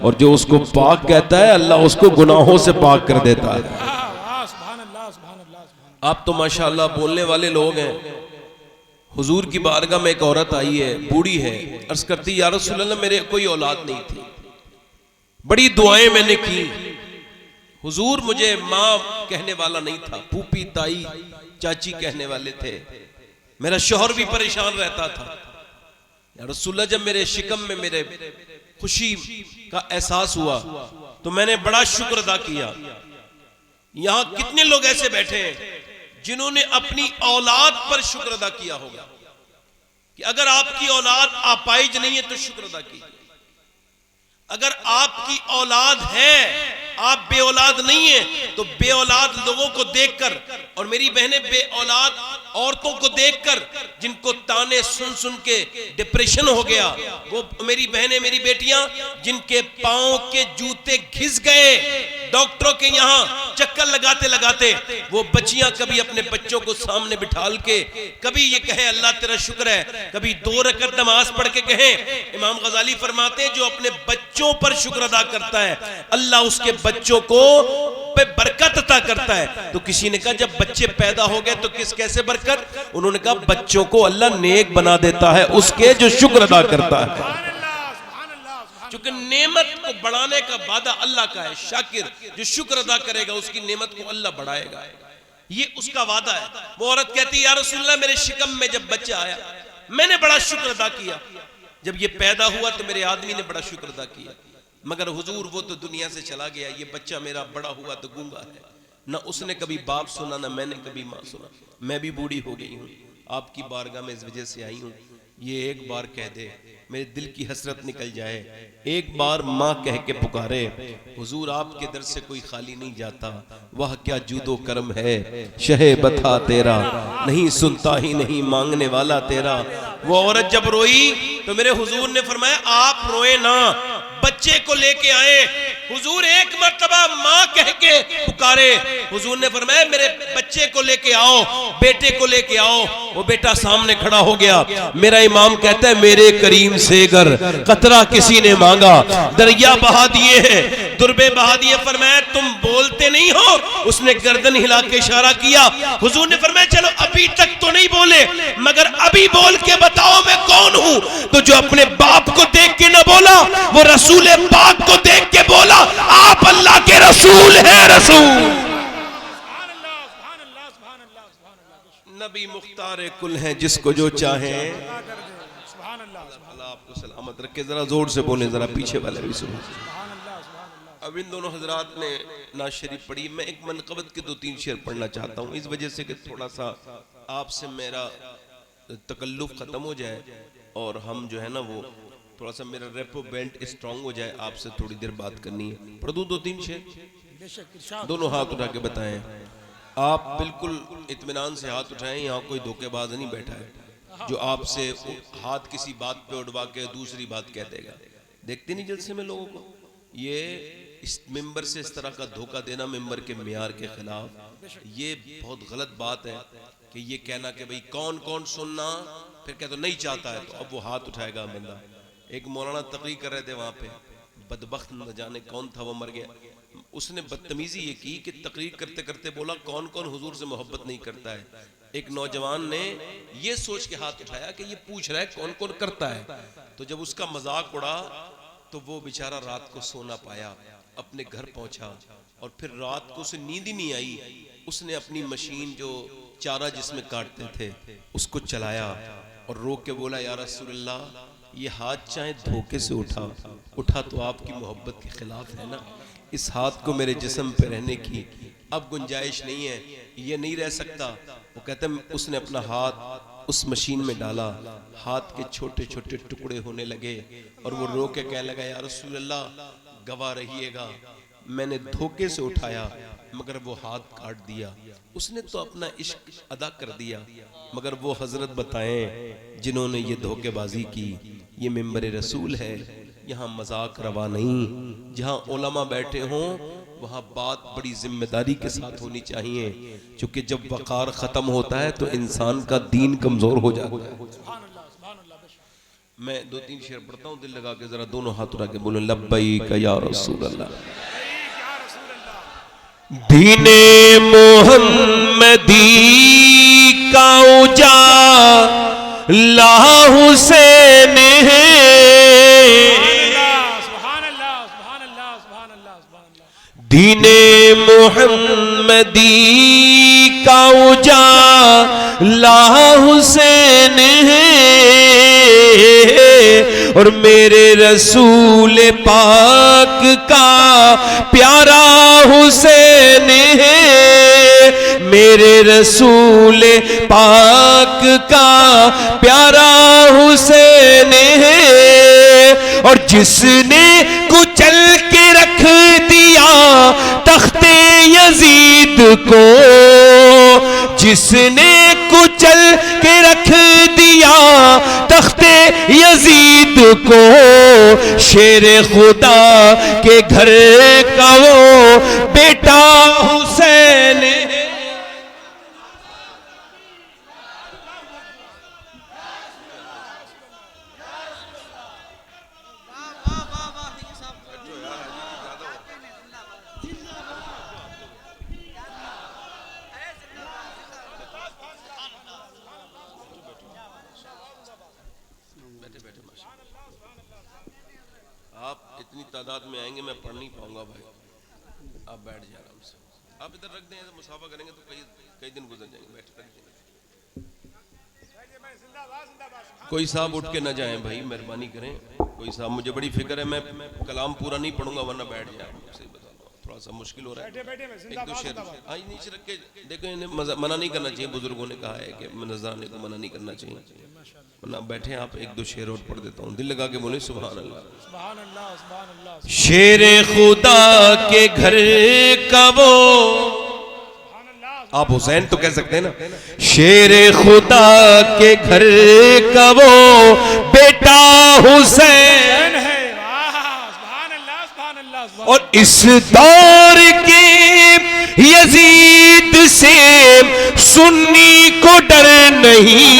और जो उसको पाक कहता है अल्लाह उसको गुनाहों से पाक कर देता है। आप तो माशाअल्लाह बोलने वाले लोग हैं। हुजूर की बारगाह में एक औरत आई है, बूढ़ी है, अर्ज करती या रसूल अल्लाह मेरे कोई औलाद नहीं थी, बड़ी दुआएं मैंने की, हुजूर मुझे माँ कहने वाला नहीं था, फूफी ताई चाची कहने वाले थे, मेरा शौहर भी परेशान रहता था। या रसूल अल्लाह जब मेरे शिकम में मेरे खुशी का एहसास हुआ तो मैंने बड़ा शुक्र अदा किया। यहां कितने लोग ऐसे बैठे हैं जिन्होंने अपनी औलाद पर शुक्र अदा किया होगा कि अगर आपकी औलाद आपाइज नहीं है तो शुक्र अदा कीजिए। अगर आपकी औलाद है, आप बे औलाद नहीं है, तो बे औलाद लोगों को देखकर, और मेरी बहनें बे औलाद औरतों को देखकर जिनको ताने सुन सुन के डिप्रेशन हो गया, वो मेरी बहनें मेरी बेटियां जिनके पांव के जूते घिस गए डॉक्टरों के यहां चक्कर लगाते लगाते, वो बच्चियां कभी अपने बच्चों को सामने बिठाल के कभी ये कहे अल्लाह तेरा शुक्र है, कभी 2 रकअत नमाज पढ़ के कहें। इमाम गजाली फरमाते हैं जो अपने बच्चों पर शुक्र अदा करता है अल्लाह उसके बच्चों को पे बरकत अता करता है। तो किसी ने कहा जब बच्चे पैदा हो गए तो कैसे बरकत? उन्होंने कहा बच्चों को अल्लाह नेक बना देता है उसके जो शुक्र अदा करता है। क्योंकि नेमत को बढ़ाने का वादा अल्लाह का है, शाकिर जो शुक्र अदा करेगा उसकी नेमत को अल्लाह बढ़ाएगा, ये उसका वादा है। वो औरत कहती है या रसूल अल्लाह मेरे शिकम में जब बच्चा आया मैंने बड़ा शुक्र अदा किया, जब ये पैदा हुआ तो मेरे आदमी ने बड़ा शुक्र अदा किया, मगर हुजूर वो तो दुनिया से चला गया, ये बच्चा मेरा बड़ा हुआ तो गूंगा है, ना उसने कभी बाप सुना ना मैंने कभी माँ सुना, मैं भी बूढ़ी हो गई हूँ, आपकी बारगाह में इस वजह से आई हूँ, ये एक बार कह दे मेरे दिल की हसरत निकल जाए, एक बार माँ कह के पुकारे। हुजूर आपके दर से कोई खाली नहीं जाता, वह क्या जूदो करम है शहे बता तेरा, नहीं सुनता ही नहीं मांगने वाला तेरा। वो औरत जब रोई तो मेरे हुजूर ने फरमाया आप रोए ना, बच्चे को लेके आए। हुजूर एक मर्तबा माँ कह के पुकारे, हुजूर ने फरमाया मेरे बच्चे को लेके आओ, बेटे को लेके आओ। वो बेटा सामने खड़ा हो गया। मेरा इमाम कहता है मेरे करीम से अगर कतरा किसी ने मांगा दरिया बहा दिए हैं, दुर्बे बहा दिए। फरमाया तुम बोलते नहीं हो? उसने गर्दन हिला के इशारा किया। हुजूर ने फरमाया चलो अभी तक तो नहीं बोले, मगर अभी बोल के बताओ मैं कौन हूं। तो जो अपने बाप को देख के न बोला वो रसूल पाक को देख के बोला आप अल्लाह के रसूल हैं। रसूल नबी मुख्तार कुल हैं, जिसको जो चाहे अल्लाह आपको सलामत रखे। जरा जोर से बोले, जरा पीछे वाले भी सुनो। अब इन दोनों हजरात ने नाज शरीफ पढ़ी, मैं एक मनकबत के 2-3 शेर पढ़ना चाहता हूँ, इस वजह से कि थोड़ा सा आपसे मेरा तकल्लुफ खत्म हो जाए और हम जो है ना वो थोड़ा सा मेरा रेपो बैंड स्ट्रांग हो जाए। आपसे थोड़ी देर बात करनी है, पढ़ दूं 2-3 शेर? दोनों हाथ उठा के बताएं। आप बिल्कुल इत्मीनान से हाथ उठाएं, यहाँ कोई धोखेबाज नहीं बैठा है जो आपसे हाथ किसी बात पे उठवा के दूसरी बात कह देगा। देखते नहीं जलसे में लोगों को, ये इस मेंबर से इस तरह का धोखा देना मेंबर के मियार के खिलाफ, ये बहुत गलत बात है कि ये कहना कि भाई कौन कौन सुनना, फिर कहते नहीं चाहता है तो अब वो हाथ उठाएगा बंदा। एक मौलाना तकरीर कर रहे थे वहां पे, बदबख्त न जाने कौन था वो मर गया, उसने बदतमीजी ये की कि तकरीर करते करते बोला कौन कौन हुजूर से मोहब्बत नहीं करता है। एक नौजवान ने ये सोच के हाथ उठाया कि ये पूछ रहा है कौन कौन करता है, तो जब उसका मजाक उड़ा तो वो बेचारा रात को सो ना पाया, अपने घर पहुंचा और फिर रात को उसे नींद ही नहीं आई। उसने अपनी मशीन जो चारा जिसमें काटते थे उसको चलाया और रो के बोला या रसूलल्लाह ये हाथ चाहे धोखे से उठा तो आपकी मोहब्बत के खिलाफ है ना, इस हाथ को मेरे जिस्म पे रहने की अब गुंजाइश नहीं है, ये नहीं रह सकता। वो कहते हैं उसने अपना हाथ उस मशीन में डाला, हाथ के छोटे छोटे टुकड़े होने लगे और वो रो के कहने लगा या रसूल अल्लाह गवाह रहिएगा, मैंने धोखे से उठाया मगर वो हाथ काट दिया। उसने तो अपना इश्क अदा कर दिया, मगर वो हजरत बताएं जिन्होंने ये धोखेबाजी की, ये मिंबर रसूल है, यहाँ मजाक रवा नहीं। जहाँ उलमा बैठे हों वहाँ बात बड़ी जिम्मेदारी के साथ होनी चाहिए, क्योंकि जब वक़ार ख़त्म होता है तो इंसान का दीन कमज़ोर हो जाता है। मैं 2-3 शेर पढ़ता हूँ, दिल लगा के जरा दोनों हाथ उठा के बोलो लब्बैक या रसूल अल्लाह। दीने मोहम्मदी का उजाला हुसैन है, दीने मोहम्मदी का उजाला हुसैन है, और मेरे रसूल पाक का प्यारा हुसैन है, मेरे रसूल पाक का प्यारा हुसैन है, और जिसने कुचल के रख दिया तख्ते यजीद को, जिसने कुचल के रख दिया तख्ते यजीद को, शेर खुदा के घर का वो बेटा हुसैन है। आप इतनी तादाद में आएंगे, मैं पढ़ नहीं पाऊंगा भाई, आप बैठ जाए आराम से। आप इधर रख दें तो मुसाफा करेंगे तो कई दिन गुजर जाएंगे। बैठ रख देंगे, कोई साहब उठ के ना जाए भाई, मेहरबानी करें। कोई साहब, मुझे बड़ी फिक्र है, मैं कलाम पूरा नहीं पढ़ूंगा वरना बैठ जाए। सही बता दो, थोड़ा सा मुश्किल हो रहा है। एक दो शेर नीचे रख के देखो, इन्हें मना नहीं करना चाहिए। बुजुर्गों ने कहा है कि नजराने को मना नहीं करना चाहिए, वरना बैठे आप। एक दो शेर और पढ़ देता हूँ, दिल लगा के बोले सुभान अल्लाह। शेर खुदा के घर का वो, आप हुसैन तो कह सकते हैं ना। शेर खुदा के घर का वो बेटा हुसैन है, और इस दौर के यजीद से सुन्नी को डर नहीं,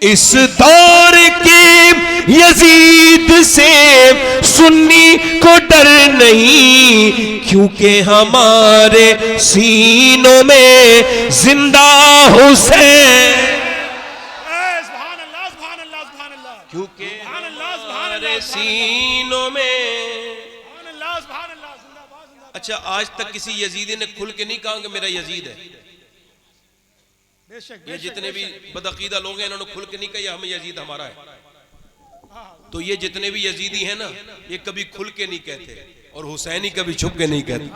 इस दौर के यजीद से सुन्नी को डर नहीं, क्योंकि हमारे सीनों में जिंदा हुसैन, क्योंकि हमारे सीनों में। अच्छा, आज तक किसी यजीदी ने खुल के नहीं कहा कि मेरा यजीद है। ये जितने भी बदअकीदा लोग हैं, इन्होंने खुल के नहीं कहा हम यजीद हमारा है। तो ये जितने भी यजीदी हैं ना, ये कभी खुल के नहीं कहते, और हुसैनी कभी छुप के नहीं कहते।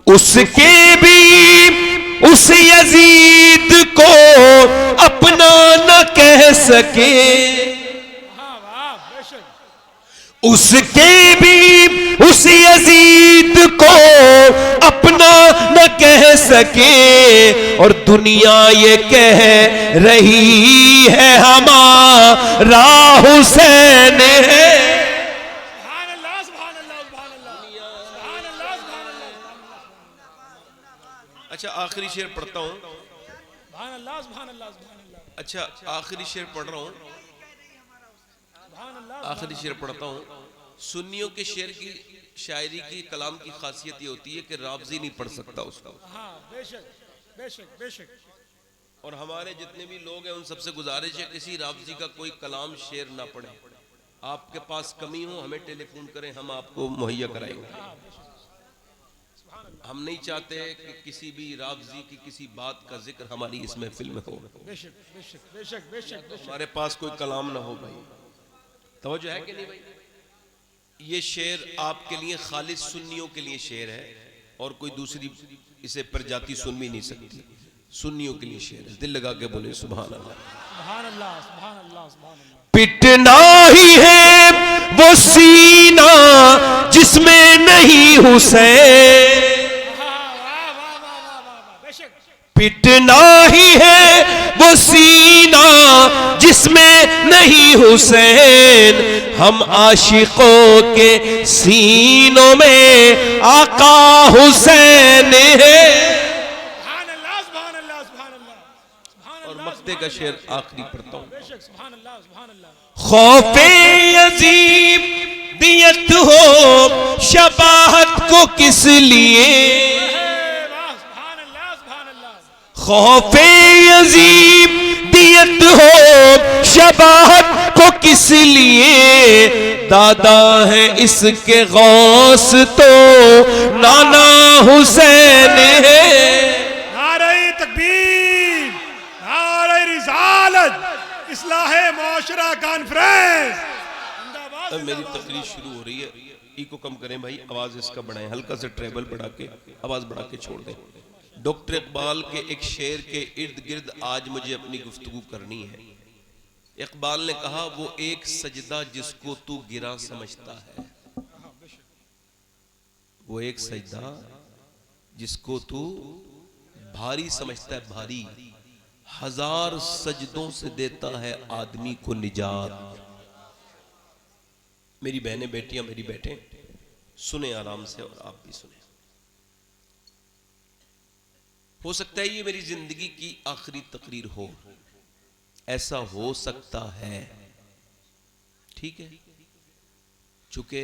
उसके भी उस यजीद को अपना न कह सके, उसके भी उस यजीद को अपना न कह सके, और दुनिया ये कह रही है हमारा हुसैन है। अच्छा, आखिरी शेर पढ़ता हूँ। अच्छा, आखिरी शेर पढ़ रहा हूँ, आखिरी शेर पढ़ता हूँ। सुन्नियों के शेर की शायरी की कलाम की खासियत ये होती है कि रावजी नहीं पढ़ सकता उसको। बेशक बेशक बेशक। और हमारे जितने भी लोग हैं उन सबसे गुजारिश है किसी रावजी का कोई कलाम शेर ना पढ़े। आपके पास कमी हो हमें टेलीफोन करें, हम आपको मुहैया कराएंगे। हम नहीं चाहते कि किसी भी रावजी की किसी बात का जिक्र हमारी इस महफिल में हो। बेशक बेशक बेशक बेशक। हमारे पास कोई कलाम ना हो भाई, तवज्जो है कि नहीं भाई? ये शेर आपके लिए खालिस सुन्नियों के लिए शेर है, और कोई दूसरी इसे प्रजाति सुन भी नहीं सकती। सुन्नियों के लिए शेर है, दिल लगा के बोले सुभान अल्लाह। सुभान अल्लाह सुभान अल्लाह सुभान अल्लाह। पिटना ही है वो सीना जिसमें नहीं हुसैन, पिटना ही है वो सीना जिसमें नहीं हुसैन। हम आशिकों के सीनों में आका हुसैन है। फातिह का शेर आखिरी पढ़ता हूं। खौफे अजीब दियत हो शबाहत को किस लिए, खौफे अजीब दियत हो शबाहत को किस लिए, दादा है इसके गौस तो नाना हुसैन है। नारे तकबीर, नारे रिसालत, इस्लाहे माशरा कॉन्फ्रेंस। मेरी तकरीर शुरू हो रही है, इको कम करें भाई, आवाज इसका बढ़ाएं, हल्का से ट्रेबल बढ़ा के आवाज बढ़ा के छोड़ दें। डॉक्टर इकबाल के एक शेर के इर्द गिर्द आज मुझे अपनी गुफ्तगू करनी है। इकबाल ने कहा, वो एक सजदा जिसको तू गिरा समझता है, वो एक सजदा जिसको तू भारी समझता है, भारी, हजार सजदों से देता है आदमी को निजात। मेरी बहनें बेटियां मेरी बैठे सुने आराम से, और आप भी सुने। हो सकता है ये मेरी जिंदगी की आखिरी तकरीर हो, ऐसा हो सकता है, ठीक है। चूंकि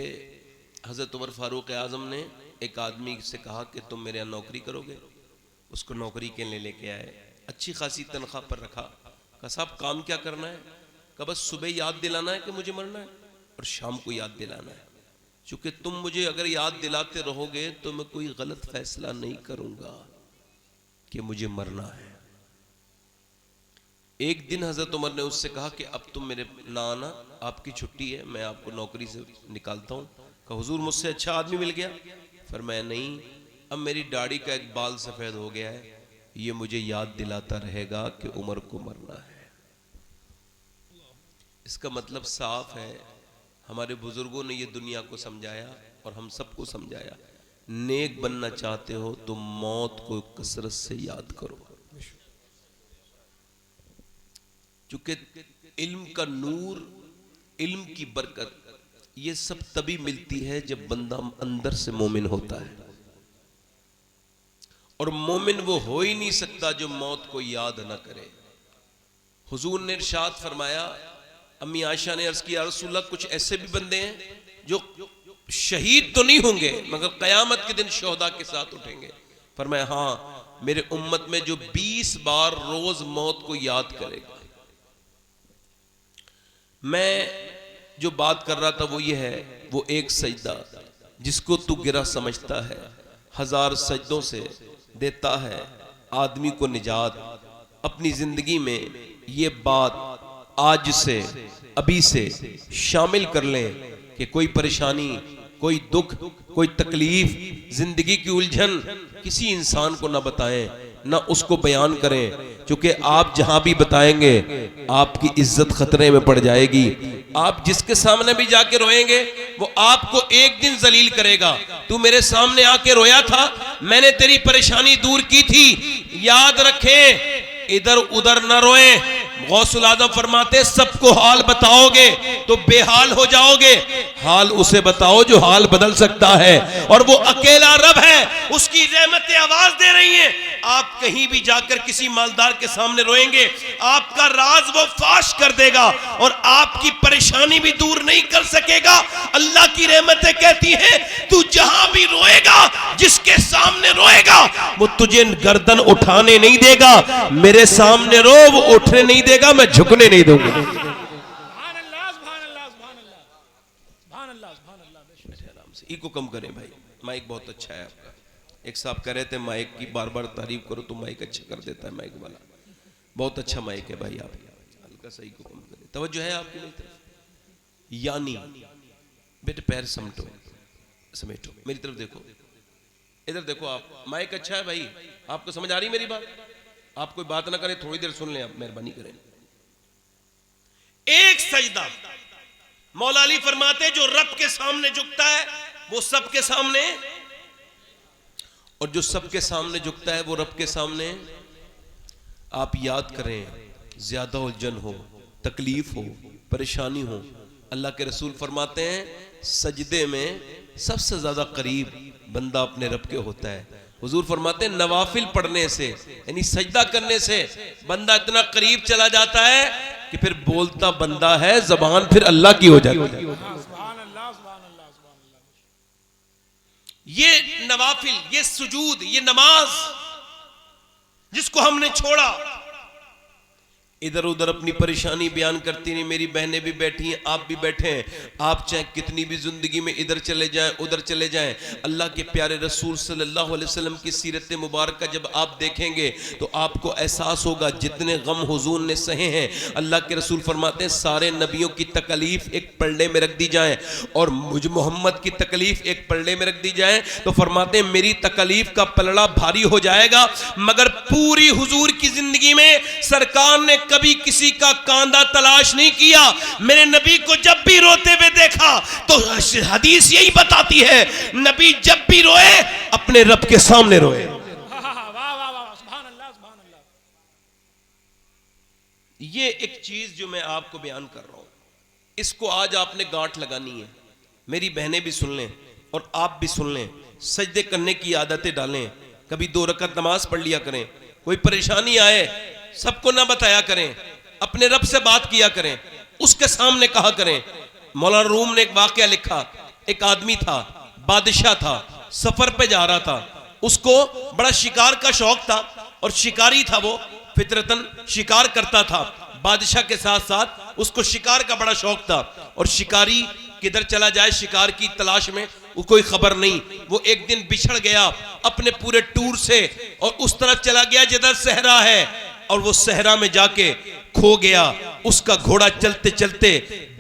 हजरत उमर फारूक आजम ने एक आदमी से कहा कि तुम मेरे यहाँ नौकरी करोगे, उसको नौकरी के लिए लेके आए, अच्छी खासी तनख्वाह पर रखा। कहा साहब काम क्या करना है? कहा बस सुबह याद दिलाना है कि मुझे मरना है, और शाम को याद दिलाना है। चूंकि तुम मुझे अगर याद दिलाते रहोगे तो मैं कोई गलत फैसला नहीं करूंगा कि मुझे मरना है। एक दिन हजरत उमर ने उससे कहा कि अब तुम मेरे ना आना, आपकी छुट्टी है, मैं आपको नौकरी से निकालता हूं। कहा हुजूर मुझसे अच्छा आदमी मिल गया? फरमाया नहीं, अब मेरी दाढ़ी का एक बाल सफेद हो गया है, ये मुझे याद दिलाता रहेगा कि उमर को मरना है। इसका मतलब साफ है, हमारे बुजुर्गों ने ये दुनिया को समझाया और हम सबको समझाया, नेक बनना चाहते हो तो मौत को कसरत से याद करो। चूंकि इल्म का नूर, इल्म की बरकत, ये सब तभी मिलती है जब बंदा अंदर से मोमिन होता है, और मोमिन वो हो ही नहीं सकता जो मौत को याद ना करे। हुजूर ने इरशाद फरमाया, अम्मी आयशा ने अर्ज किया, रसूलुल्लाह कुछ ऐसे भी बंदे हैं जो शहीद तो नहीं होंगे मगर कयामत के दिन शोहदा के साथ उठेंगे। फरमाया हाँ, मेरे उम्मत में जो 20 बार रोज मौत को याद करेगा। मैं जो बात कर रहा था वो ये है, वो एक सजदा जिसको तू गिरा समझता है, हजार सजदों से देता है आदमी को निजात। अपनी जिंदगी में ये बात आज से, अभी से शामिल कर लें कि कोई परेशानी, कोई दुख, कोई तकलीफ, जिंदगी की उलझन किसी इंसान को ना बताएं, ना उसको बयान करें, क्योंकि आप जहां भी बताएंगे आपकी इज्जत खतरे में पड़ जाएगी। आप जिसके सामने भी जाके रोएंगे वो आपको एक दिन जलील करेगा। तू मेरे सामने आके रोया था, मैंने तेरी परेशानी दूर की थी, याद रखें, इधर उधर ना रोएं। गौसुल आजम फरमाते, सबको हाल बताओगे तो बेहाल हो जाओगे, हाल उसे बताओ जो हाल बदल सकता है, और वो अकेला रब है, उसकी रहमतें आवाज दे रही हैं। आप कहीं भी जाकर किसी मालदार के सामने रोएंगे, आपका राज वो फाश कर देगा और आपकी परेशानी भी दूर नहीं कर सकेगा। अल्लाह की रहमतें कहती हैं, तू जहां भी रोएगा, जिसके सामने रोएगा, वो तुझे गर्दन उठाने नहीं देगा। मेरे सामने रो, वो उठने नहीं देगा, मैं झुकने नहीं दूंगा। इको कम करें भाई, माइक बहुत अच्छा है आपका। एक साहब कह रहे थे माइक की बार बार तारीफ करो तो माइक अच्छा कर देता है, माइक वाला बहुत अच्छा माइक है भाई। आप हल्का सा इको कम करें, तवज्जो है आपकी मेरी तरफ। यानी बेटे पैर समेटो, समेटो, मेरी तरफ देखो, इधर देखो आप। माइक अच्छा है भाई, आपको समझ आ रही मेरी बात? आप कोई बात ना करें, थोड़ी देर सुन लें, आप मेहरबानी करें। एक सजदा, मौला अली फरमाते, जो रब के सामने झुकता है वो सबके सामने, और जो सबके सामने झुकता है वो रब के सामने। आप याद करें, ज्यादा उलझन हो, तकलीफ हो, परेशानी हो, अल्लाह के रसूल फरमाते हैं सजदे में सबसे ज्यादा करीब बंदा अपने रब के होता है। हुजूर फरमाते हैं नवाफिल पढ़ने से यानी सजदा करने से बंदा इतना करीब चला जाता है कि फिर बोलता बंदा है, जबान फिर अल्लाह की हो जाती है। ये नवाफिल, ये सुजूद, ये नमाज जिसको हमने छोड़ा, इधर उधर अपनी परेशानी बयान करती नहीं। मेरी बहनें भी बैठी हैं, आप भी बैठे हैं। आप चाहे कितनी भी जिंदगी में इधर चले जाएं उधर चले जाएं, अल्लाह के प्यारे रसूल सल्लल्लाहु अलैहि वसल्लम की सीरत मुबारक जब आप देखेंगे तो आपको एहसास होगा जितने गम हुजूर ने सहे हैं, अल्लाह के रसूल फरमाते हैं सारे नबियों की तकलीफ एक पलड़े में रख दी जाए और मुझ मोहम्मद की तकलीफ एक पलड़े में रख दी जाए तो फरमाते हैं मेरी तकलीफ का पलड़ा भारी हो जाएगा। मगर पूरी हुजूर की जिंदगी में सरकार ने कभी किसी का कांधा तलाश नहीं किया। मेरे नबी को जब भी रोते हुए देखा तो हदीस यही बताती है, नबी जब भी रोए अपने रब के सामने रोए। ये एक चीज जो मैं आपको बयान कर रहा हूं, इसको आज आपने गांठ लगानी है। मेरी बहनें भी सुन लें और आप भी सुन लें। सजदे करने की आदतें डालें। कभी 2 रकात नमाज पढ़ लिया करें। कोई परेशानी आए सबको ना बताया करें, अपने रब से बात किया करें, उसके सामने कहा करें। मौलाना रूम ने एक वाकया लिखा, एक आदमी था, बादशाह था, सफर पे जा रहा था, उसको बड़ा शिकार का शौक था और शिकारी था, वो फितरतन शिकार करता था। बादशाह के साथ साथ उसको शिकार का बड़ा शौक था और शिकारी किधर चला जाए शिकार की तलाश में वो कोई खबर नहीं। वो एक दिन बिछड़ गया अपने पूरे टूर से और उस तरफ चला गया जिधर सहरा है और वो सहरा में जाके खो गया। उसका घोड़ा चलते चलते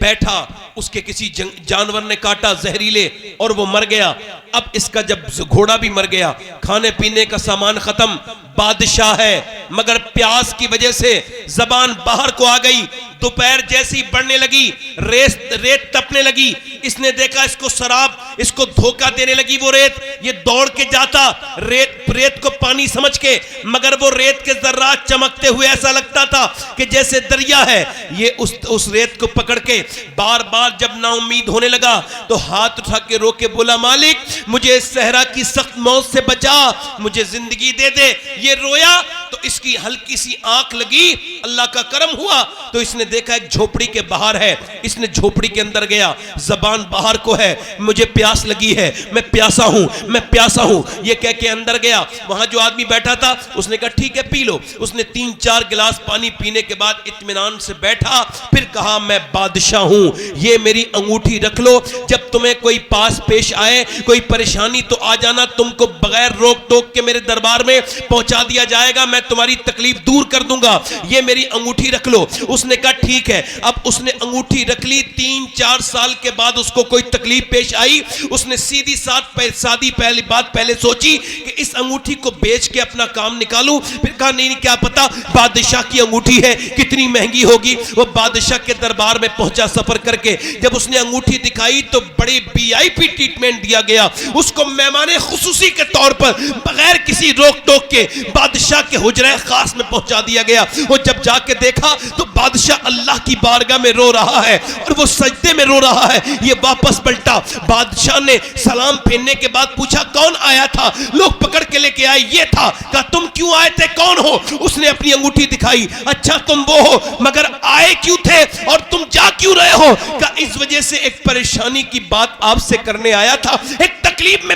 बैठा, उसके किसी जानवर ने काटा जहरीले और वो मर गया। अब इसका जब घोड़ा भी मर गया, खाने पीने का सामान खत्म, बादशाह है मगर प्यास की वजह से जबान बाहर को आ गई। दोपहर जैसी बढ़ने लगी, रेत तपने लगी। इसने देखा इसको शराब, इसको धोखा देने लगी वो रेत। ये दौड़ के जाता रेत को पानी समझ के, मगर वो रेत के जर्रात चमकते हुए ऐसा लगता था कि जैसे दरिया है। ये उस रेत को पकड़ के बार बार जब नाउम्मीद होने लगा तो हाथ उठा के रो के बोला, मालिक मुझे इस सहरा की सख्त मौत से बचा, मुझे जिंदगी दे दे। ये रोया तो इसकी हल्की सी आंख लगी, अल्लाह का करम हुआ तो इसने देखा एक झोपड़ी के बाहर है। इसने झोपड़ी के अंदर गया, जबान बाहर को है, मुझे प्यास लगी है, मैं प्यासा हूं, मैं प्यासा हूं, ये कह के अंदर गया। वहां जो आदमी बैठा था उसने कहा ठीक है पी लो। उसने 3-4 गिलास पानी पीने के बाद इत्मीनान से बैठा, फिर कहा मैं बादशाह हूं, ये मेरी अंगूठी रख लो, जब तुम्हें कोई पास पेश आए, कोई परेशानी तो आ जाना, तुमको बगैर रोक टोक के मेरे दरबार में पहुंचा दिया जाएगा, मैं तुम्हारी तकलीफ दूर कर दूंगा, ये मेरी अंगूठी रख लो। उसने कहा ठीक है। अब उसने अंगूठी रख ली। 3-4 साल के बाद उसको कोई तकलीफ पेश आई, उसने सीधी सादी पहली बात पहले सोची कि इस अंगूठी को बेच के अपना काम निकालूं। फिर कहा नहीं क्या पता बादशाह की अंगूठी है, कितनी महंगी होगी। वो बादशाह के दरबार में पहुंचा सफर करके। जब उसने अंगूठी दिखाई तो बड़े VIP ट्रीटमेंट दिया गया उसको, मेहमाने खुसूसी के तौर पर बगैर किसी रोक टोक के बादशाह के हुजरे खास में पहुंचा दिया गया। वो जब जाके देखा तो बादशाह अल्लाह की बारगाह में रो रहा है और वो सजदे में रो रहा है। ये वापस पलटा, बादशाह ने सलाम फेरने के बाद पूछा कौन आया था? लोग पकड़ के लेके आए, ये था। कहा तुम क्यों आए थे, कौन हो? उसने अपनी अंगूठी दिखाई। अच्छा तुम वो हो, मगर आए क्यों थे और तुम जा क्यों रहे हो? कहा इस वजह से एक परेशानी की बात आपसे करने आया था, एक तकलीफ में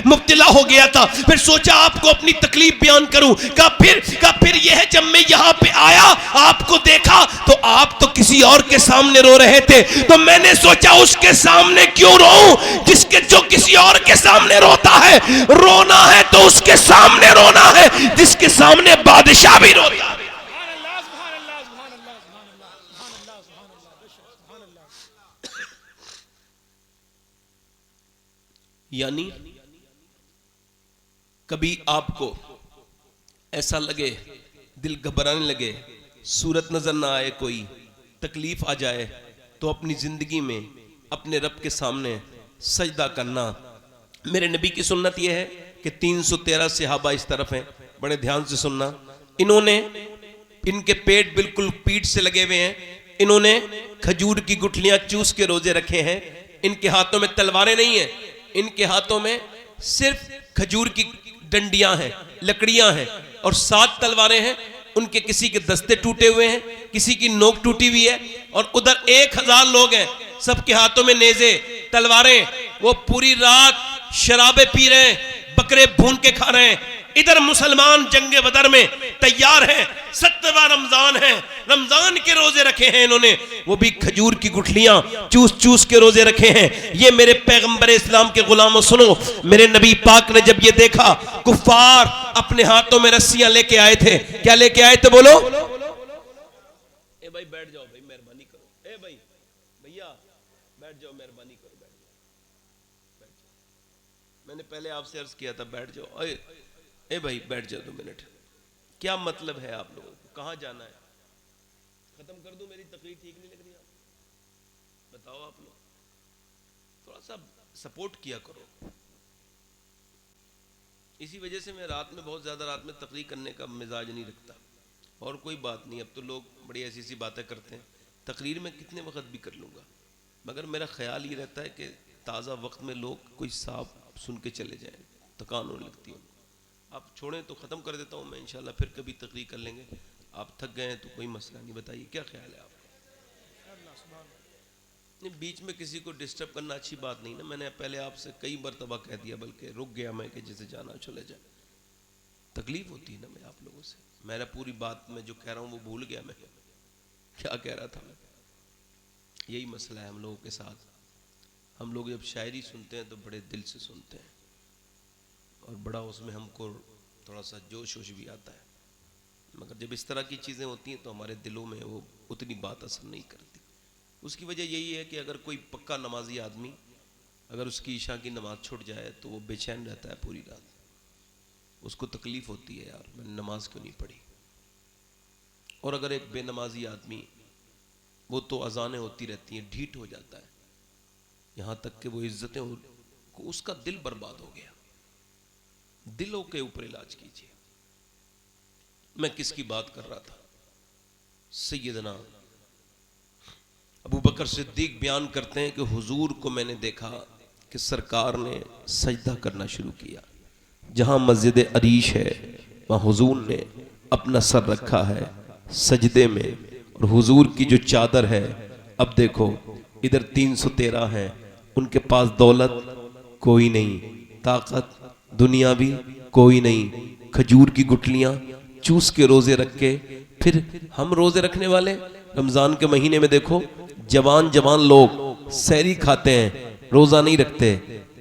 मुब्तला हो गया था, फिर सोचा आपको अपनी तकलीफ बयान करूं। कहा फिर यह है जब मैं यहां पे आया आपको देखा तो आप तो किसी और के सामने रो रहे थे, तो मैंने सोचा उसके सामने क्यों रोऊं जो किसी और के सामने रोता है। रोना है तो उसके सामने रोना है जिसके सामने बादशाह भी रोता है। यानी कभी आपको ऐसा लगे, दिल घबराने लगे, सूरत नजर ना आए, कोई तकलीफ आ जाए, तो अपनी जिंदगी में अपने रब के सामने सजदा करना। मेरे नबी की सुन्नत यह है कि 313 सहाबा इस तरफ हैं, बड़े ध्यान से सुनना। इनके पेट बिल्कुल पीठ से लगे हुए हैं, इन्होंने खजूर की गुठलियां चूस के रोजे रखे हैं, इनके हाथों में तलवारें नहीं है, इनके हाथों में सिर्फ खजूर की डंडियां हैं, लकड़ियां हैं और 7 तलवारें हैं। उनके किसी के दस्ते टूटे हुए हैं, किसी की नोक टूटी हुई है और उधर 1000 लोग हैं, सबके हाथों में नेज़े, तलवारें। वो पूरी रात शराबे पी रहे हैं, बकरे भून के खा रहे हैं। इधर मुसलमान जंगे बदर में तैयार हैं। 7वां रमजान है, रमजान के रोजे रखे हैं इन्होंने, वो भी खजूर की गुठलियां चूस चूस के रोजे रखे हैं। ये मेरे पैगंबर इस्लाम के गुलामों सुनो, मेरे नबी पाक ने जब ये देखा, कुफ्फार अपने हाथों में रस्सियां लेके आए थे। क्या लेके आए थे बोलो? ए भाई बैठ जाओ, भाई मेहरबानी करो। ए भाई भैया बैठ जाओ, मेहरबानी करो, बैठ जाओ। मैंने पहले आपसे अर्ज किया था बैठ जाओ। ए भाई बैठ जाओ 2 मिनट। क्या मतलब है आप लोगों को? कहां जाना है? खत्म कर दूं? मेरी तकरीर ठीक नहीं लग रही? आप बताओ। आप लोग थोड़ा सा सपोर्ट किया करो। इसी वजह से मैं रात में बहुत ज्यादा रात में तकरीर करने का मिजाज नहीं रखता। और कोई बात नहीं, अब तो लोग बड़ी ऐसी ऐसी बातें करते हैं। तकरीर में कितने वक्त भी कर लूंगा, मगर मेरा ख्याल ये रहता है कि ताज़ा वक्त में लोग कोई साफ सुन के चले जाएं, थकान होने लगती है। आप छोड़ें तो ख़त्म कर देता हूँ मैं, इंशाल्लाह फिर कभी तकरीर कर लेंगे। आप थक गए हैं तो कोई मसला नहीं। बताइए क्या ख्याल है आपका? नहीं, बीच में किसी को डिस्टर्ब करना अच्छी बात नहीं ना। मैंने पहले आपसे कई मरतबा कह दिया, बल्कि रुक गया मैं कि जिसे जाना चले जाए। तकलीफ होती है ना मैं आप लोगों से। मेरा पूरी बात में जो कह रहा हूँ वो भूल गया मैं क्या कह रहा था। यही मसला है हम लोगों के साथ। हम लोग जब शायरी सुनते हैं तो बड़े दिल से सुनते हैं और बड़ा उसमें हमको थोड़ा सा जोश वोश भी आता है, मगर जब इस तरह की चीज़ें होती हैं तो हमारे दिलों में वो उतनी बात असर नहीं करती। उसकी वजह यही है कि अगर कोई पक्का नमाजी आदमी, अगर उसकी ईशा की नमाज छूट जाए तो वो बेचैन रहता है पूरी रात। उसको तकलीफ़ होती है, यार मैंने नमाज क्यों नहीं पढ़ी। और अगर एक बेनमाजी आदमी, वो तो अजानें होती रहती हैं, ढीठ हो जाता है, यहाँ तक कि वो इज्जतें उसका दिल बर्बाद हो गया। दिलों के ऊपर इलाज कीजिए। मैं किसकी बात कर रहा था? सैयदना अबू बकर सिद्दीक बयान करते हैं कि हुजूर को मैंने देखा कि सरकार ने सजदा करना शुरू किया। जहां मस्जिद अरीश है वहां हुजूर ने अपना सर रखा है सजदे में, और हुजूर की जो चादर है, अब देखो इधर 313 है, उनके पास दौलत कोई नहीं, ताकत दुनिया भी कोई नहीं, खजूर की गुठलियां चूस के रोजे रख के। फिर हम रोजे रखने वाले रमजान के महीने में देखो जवान जवान लोग सहरी खाते हैं, रोजा नहीं रखते।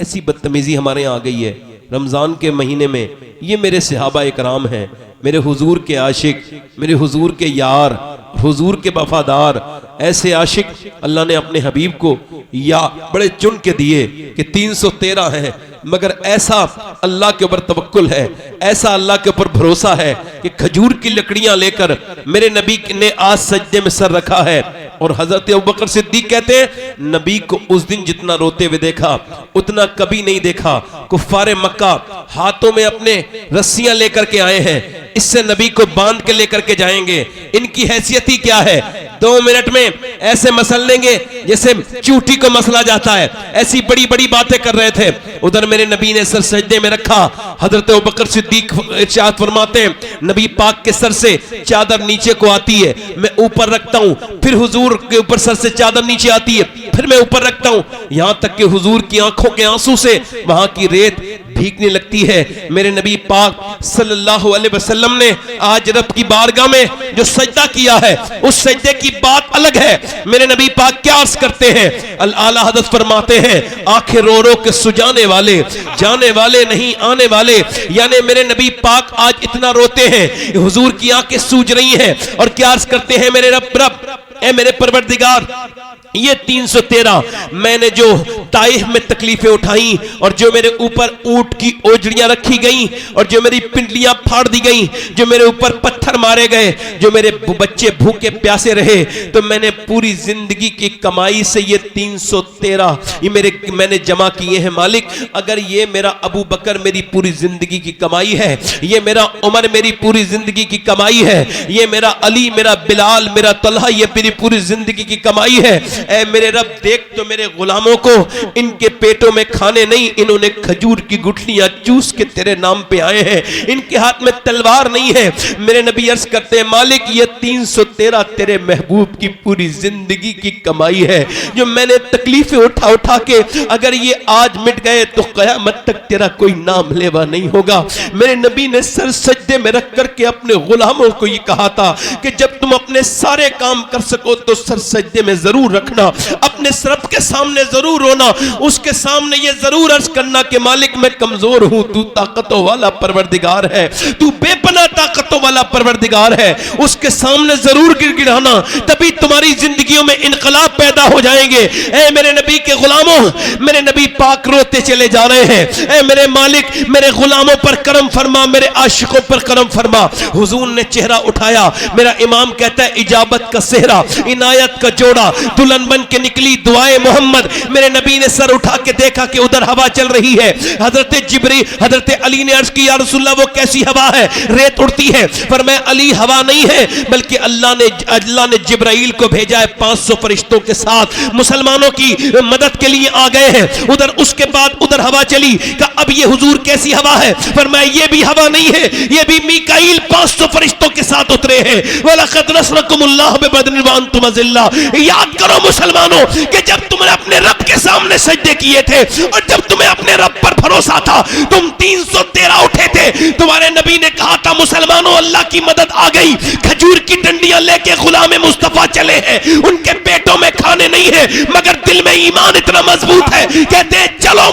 ऐसी बदतमीजी हमारे यहाँ आ गई है रमजान के महीने में। ये मेरे सहाबा इकराम हैं, मेरे हुजूर के आशिक, मेरे हुजूर के यार, हुजूर के वफादार। ऐसे आशिक अल्लाह ने अपने हबीब को या बड़े चुन के दिए कि 313 हैं, मगर ऐसा अल्लाह के ऊपर तवक्कुल है, ऐसा अल्लाह के ऊपर भरोसा है कि खजूर की लकड़ियां लेकर मेरे नबी ने आज सजदे में सर रखा है। और हजरत अबू बकर सिद्दीक कहते हैं नबी को उस दिन जितना रोते हुए देखा उतना कभी नहीं देखा। कुफ्फारे मक्का हाथों में अपने रस्सियां लेकर के आए हैं, इससे नबी को बांध के लेकर के जाएंगे। इनकी हैसियत ही क्या है? 2 मिनट में ऐसे मसल लेंगे जैसे चूटी को मसला जाता है। ऐसी बड़ी बड़ी बातें कर रहे थे। उधर मेरे नबी ने सर सजदे में रखा। हजरत अबू बकर सिद्दीक इरशाद फरमाते हैं नबी पाक के सर से चादर नीचे को आती है, मैं ऊपर रखता हूं, फिर हुजूर के ऊपर सर से चादर नीचे आती है, फिर मैं ऊपर रखता हूं, यहां तक कि हुजूर की आंखों के आंसू से वहां की रेत भीगने लगती है। मेरे नबी पाक सल्लल्लाहु अलैहि वसल्लम ने आज रब की बारगाह में जो सजदा किया है उस सजदे की बात अलग है। मेरे नबी पाक क्या अर्ज करते हैं? आला हज़रत फरमाते हैं आंखें रो रो के सुजाने वाले, जाने वाले नहीं आने वाले। यानी मेरे नबी पाक आज इतना रोते हैं, हुजूर की आंखें सूज रही हैं और क्या अर्ज करते हैं मेरे रब ए मेरे परवरदिगार, ये 313 मैंने जो ताइफ में तकलीफें उठाई और जो मेरे ऊपर ऊंट की ओजड़ियां रखी गई और जो मेरी पिंडलियां फाड़ दी गई, जो मेरे ऊपर पत्थर मारे गए, जो मेरे बच्चे भूखे प्यासे रहे, तो मैंने पूरी जिंदगी की कमाई से ये 313 ये मैंने जमा किए हैं मालिक। अगर ये मेरा अबू बकर मेरी पूरी जिंदगी की कमाई है, ये मेरा उमर मेरी पूरी जिंदगी की कमाई है, ये मेरा अली, मेरा बिलाल, मेरा तलहा ये मेरी पूरी जिंदगी की कमाई है, ऐ मेरे रब देख तो मेरे गुलामों को, इनके पेटों में खाने नहीं, इन्होंने खजूर की गुठलियां चूस के तेरे नाम पे आए हैं, इनके हाथ में तलवार नहीं है। मेरे नबी अर्ज करते हैं मालिक ये 313 तेरे महबूब की पूरी जिंदगी की कमाई है, जो मैंने तकलीफें उठा उठा के, अगर ये आज मिट गए तो कयामत तक तेरा कोई नाम लेवा नहीं होगा। मेरे नबी ने सर सजदे में रख करके अपने गुलामों को ये कहा था कि जब तुम अपने सारे काम कर सको तो सर सजदे में जरूर रखना, अपने रब के सामने जरूर रोना, उसके सामने ये जरूर अर्ज करना कि मालिक मैं कमजोर हूं, तू ताकतों वाला परवरदिगार है, तू बेपनाह ताकतों वाला परवरदिगार है, उसके सामने जरूर गिड़गिड़ाना, तभी तुम्हारी जिंदगियों में इनकलाब पैदा हो जाएंगे। ऐ मेरे नबी के गुलामों, मेरे नबी पाक रोते चले जा रहे हैं, ऐ मेरे मालिक मेरे गुलामों पर करम फरमा, मेरे आशिकों पर करम फरमा। हुजूर ने चेहरा उठाया, मेरा इमाम कहता है इजाबत का सेहरा, इनायत का जोड़ा, दुल्हन बन के निकली दुआए मोहम्मद। मेरे नबी ने सर उठा के देखा कि उधर हवा चल रही है। हजरत अली ने अर्ज की या रसूलल्लाह वो कैसी हवा है? रेत उड़ती है। फरमाया अली हवा नहीं है, बल्कि अल्लाह ने जिब्राइल को भेजा है 500 फरिश्तों के साथ, मुसलमानों की मदद के लिए आ गए हैं। उधर उसके बाद उधर हवा चली, कहा अब ये हुजूर कैसी हवा है? फरमाया ये भी हवा नहीं है, ये भी मीकाईल 500 फरिश्तों के साथ उतरे हैं। वलक़द नसरकुमुल्लाहु बिबदरिन व अंतुम अज़िल्ला। याद करो मुसलमानों कि जब तुमने अपने रब के सामने सजदे किए थे और जब तुम्हें अपने रब पर भरोसा था, तुम 313 उठे थे। तुम्हारे नबी ने कहा था मुसलमानों अल्लाह की मदद आ गई, खजूर की डंडियां लेके गुलाम मुस्तफा चले हैं, उनके पेटों में खाने नहीं है मगर दिल में ईमान इतना मजबूत है। कहते हैं चलो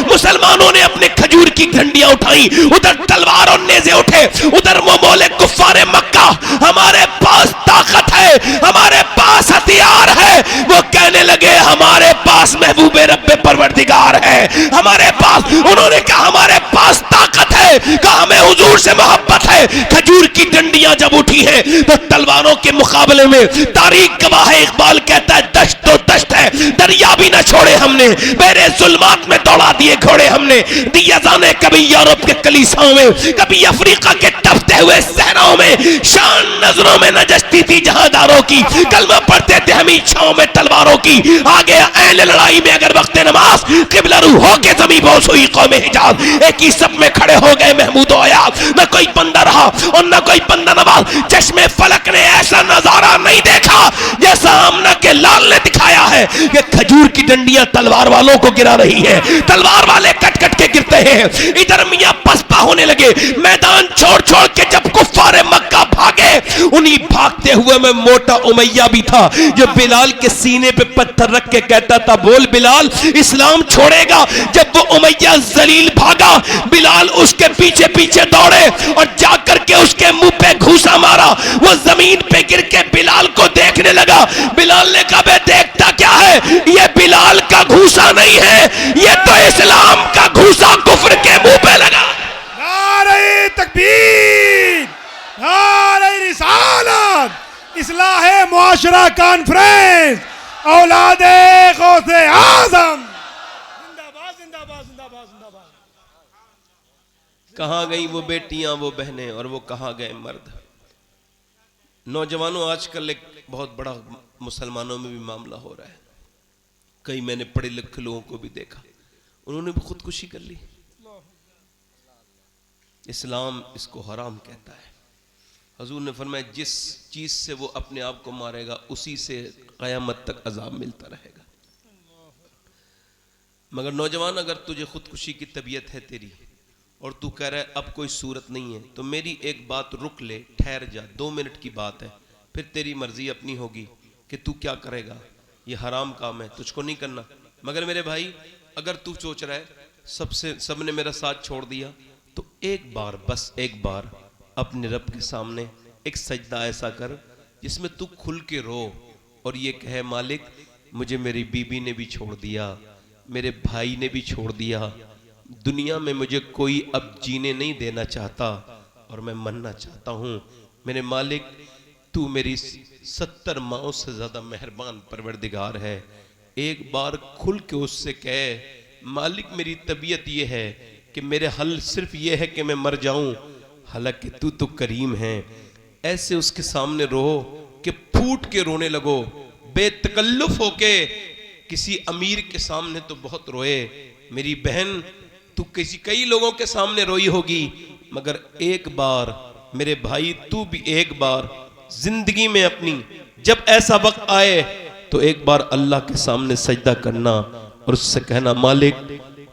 मुसलमानों ने अपने खजूर की डंडियां उठाई, उधर तलवार और नेज़े उठे, उधर वो बोले कुफ्फारे मक्का हमारे पास ताकत है, हमारे पास हथियार है। वो कहने लगे हमारे पास महबूबे रब्बे परवरदिगार है, हमारे पास, उन्होंने कहा हमारे पास ताकत है, कहा हमें हुजूर से मोहब्बत है। खजूर की डंडियां जब उठी है तो तलवारों के मुकाबले में तारीख गवाह है, इकबाल कहता है दश्त तो दश्त है, दरिया भी न छोड़े हमने, मेरे जुल्मात में दौड़ा दिए घोड़े हमने, दिया जाने कभी यूरोप के कलीसियाओं में, कभी अफ्रीका के तपते हुए सहराओं में, शान नजरों में नजस्ती थी जहांदारों की, कलमा पढ़ते थे हम छाओं में तलवारों की, आगे ऐन लड़ाई में अगर वक्त नमाज किबला रू होके जमी बोस हुई कौम हिजाज, एक ही सब में खड़े हो गए महमूद आयाब, न कोई बंदा रहा और न कोई बंदा नवाज। चश्मे फलक ने ऐसा नजारा नहीं देखा जैसा आमना के लाल ने दिखाया है कि खजूर की डंडियां तलवार वालों को गिरा रही है, तलवार वाले कट कट के गिरते हैं। इधर मियां पसपा होने लगे, मैदान छोड़ छोड़ के जब कुफ्फारे मक्का भागे, उन्हीं भागते हुए में मोटा उमैया भी था जो बिलाल के सीने पे पत्थर रख के कहता था बोल बिलाल इस्लाम छोड़ेगा। जब वो उमैया जलील भागा, बिलाल उसके पीछे पीछे दौड़े और जाकर के उसके मुंह पे घूसा मारा। वो जमीन पे गिर के बिलाल को देखने लगा। बिलाल ने कहा बे देखता क्या है? ये बिलाल का घूसा नहीं है, ये तो इस्लाम का घूसा कुफ्र के मुंह पे लगा। नारे तकबीर, नारे रिसालत, इस्लाहे मुआशरा कॉन्फ्रेंस, औलादे गौसे आजम जिंदाबाद जिंदाबाद जिंदाबाद जिंदाबाद। कहां गई वो बेटियां वो बहनें और वो कहां गए मर्द? नौजवानों आजकल एक बहुत बड़ा मुसलमानों में भी मामला हो रहा है। कई मैंने पढ़े लिखे लोगों को भी देखा, उन्होंने भी खुदकुशी कर ली। इस्लाम इसको हराम कहता है। हजूर ने फरमाया जिस चीज से वो अपने आप को मारेगा उसी से क़यामत तक अजाब मिलता रहेगा। मगर नौजवान अगर तुझे खुदकुशी की तबीयत है तेरी और तू कह रहा है अब कोई सूरत नहीं है, तो मेरी एक बात रुक ले, ठहर जा, 2 मिनट की बात है, फिर तेरी मर्जी अपनी होगी कि तू क्या करेगा। ये हराम काम है, तुझको नहीं करना। मगर मेरे भाई अगर तू सोच रहा है सबने मेरा साथ छोड़ दिया, तो एक बार, बस एक बार अपने रब के सामने एक सजदा ऐसा कर जिसमें तू खुल के रो और ये कहे मालिक मुझे मेरी बीबी ने भी छोड़ दिया, मेरे भाई ने भी छोड़ दिया, दुनिया में मुझे कोई अब जीने नहीं देना चाहता और मैं मरना चाहता हूँ। मेरे मालिक तू मेरी 70 माओं से ज्यादा मेहरबान परवरदिगार है। एक बार खुल के उससे कहे मालिक मेरी तबीयत ये है कि मेरे हल सिर्फ ये है कि मैं मर जाऊं, हालांकि तू तो करीम है। ऐसे उसके सामने रो कि फूट के रोने लगो, बेतकल्लुफ होके किसी अमीर के सामने तो बहुत रोए। मेरी बहन तू कई लोगों के सामने रोई होगी, मगर एक बार मेरे भाई तू भी एक बार जिंदगी में अपनी जब ऐसा वक्त आए तो एक बार अल्लाह के सामने सजदा करना और उससे कहना मालिक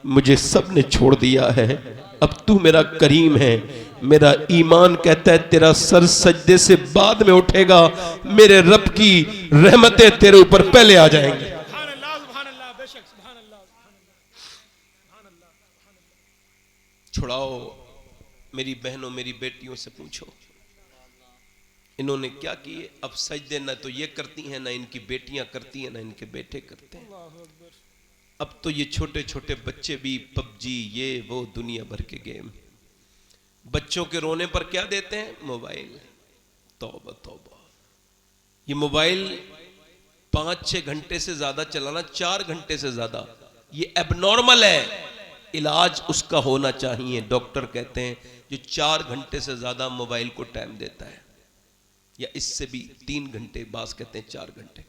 मुझे सब ने छोड़ दिया है, अब तू मेरा करीम है। मेरा ईमान कहता है तेरा सर सजदे से बाद में उठेगा, मेरे रब की रहमतें तेरे ऊपर पहले आ जाएंगी। छुड़ाओ मेरी बहनों मेरी बेटियों से पूछो इन्होंने क्या किए। अब सजदे ना तो ये करती हैं, ना इनकी बेटियां करती हैं, ना इनके बेटे करते हैं। अब तो ये छोटे छोटे बच्चे भी पबजी ये वो दुनिया भर के गेम। बच्चों के रोने पर क्या देते हैं? मोबाइल। तौबा तौबा, ये मोबाइल 5-6 घंटे से ज्यादा चलाना, 4 घंटे से ज्यादा, ये एबनॉर्मल है। इलाज उसका होना चाहिए। डॉक्टर कहते हैं जो 4 घंटे से ज्यादा मोबाइल को टाइम देता है, या इससे भी 3 घंटे, बास कहते हैं 4 घंटे,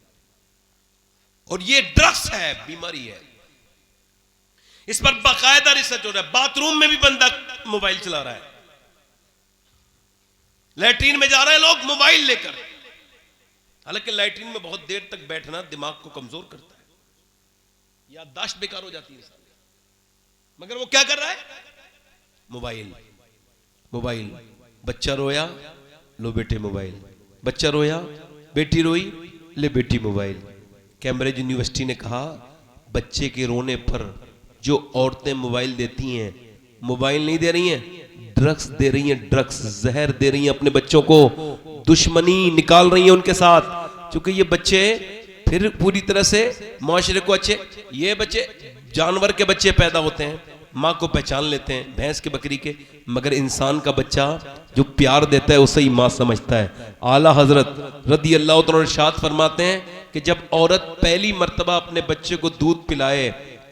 और ये ड्रग्स है, बीमारी है। इस पर बाकायदा रिसर्च हो रहा है। बाथरूम में भी बंदा मोबाइल चला रहा है, लैट्रीन में जा रहे हैं लोग मोबाइल लेकर। हालांकि लैट्रीन में बहुत देर तक बैठना दिमाग को कमजोर करता है, याददाश्त बेकार हो जाती है, मगर वो क्या कर रहा है? Mobile mobile. बच्चा रोया, लो बेटे मोबाइल। बच्चा रोया, बेटी रोई, ले बेटी मोबाइल। कैम्ब्रिज यूनिवर्सिटी ने कहा बच्चे के रोने पर जो औरतें मोबाइल देती हैं, मोबाइल नहीं दे रही हैं, ड्रग्स दे रही हैं, ड्रग्स, जहर दे रही हैं अपने बच्चों को, दुश्मनी निकाल रही हैं उनके साथ। क्योंकि ये बच्चे फिर पूरी तरह से माशरे को अच्छे, ये बच्चे जानवर के बच्चे पैदा होते हैं, माँ को पहचान लेते हैं, भैंस के बकरी के, मगर इंसान का बच्चा जो प्यार देता है उसे ही माँ समझता है। आला हजरत रदी अल्लाह तआला इरशाद फरमाते हैं कि जब औरत पहली मर्तबा अपने बच्चे को दूध पिलाए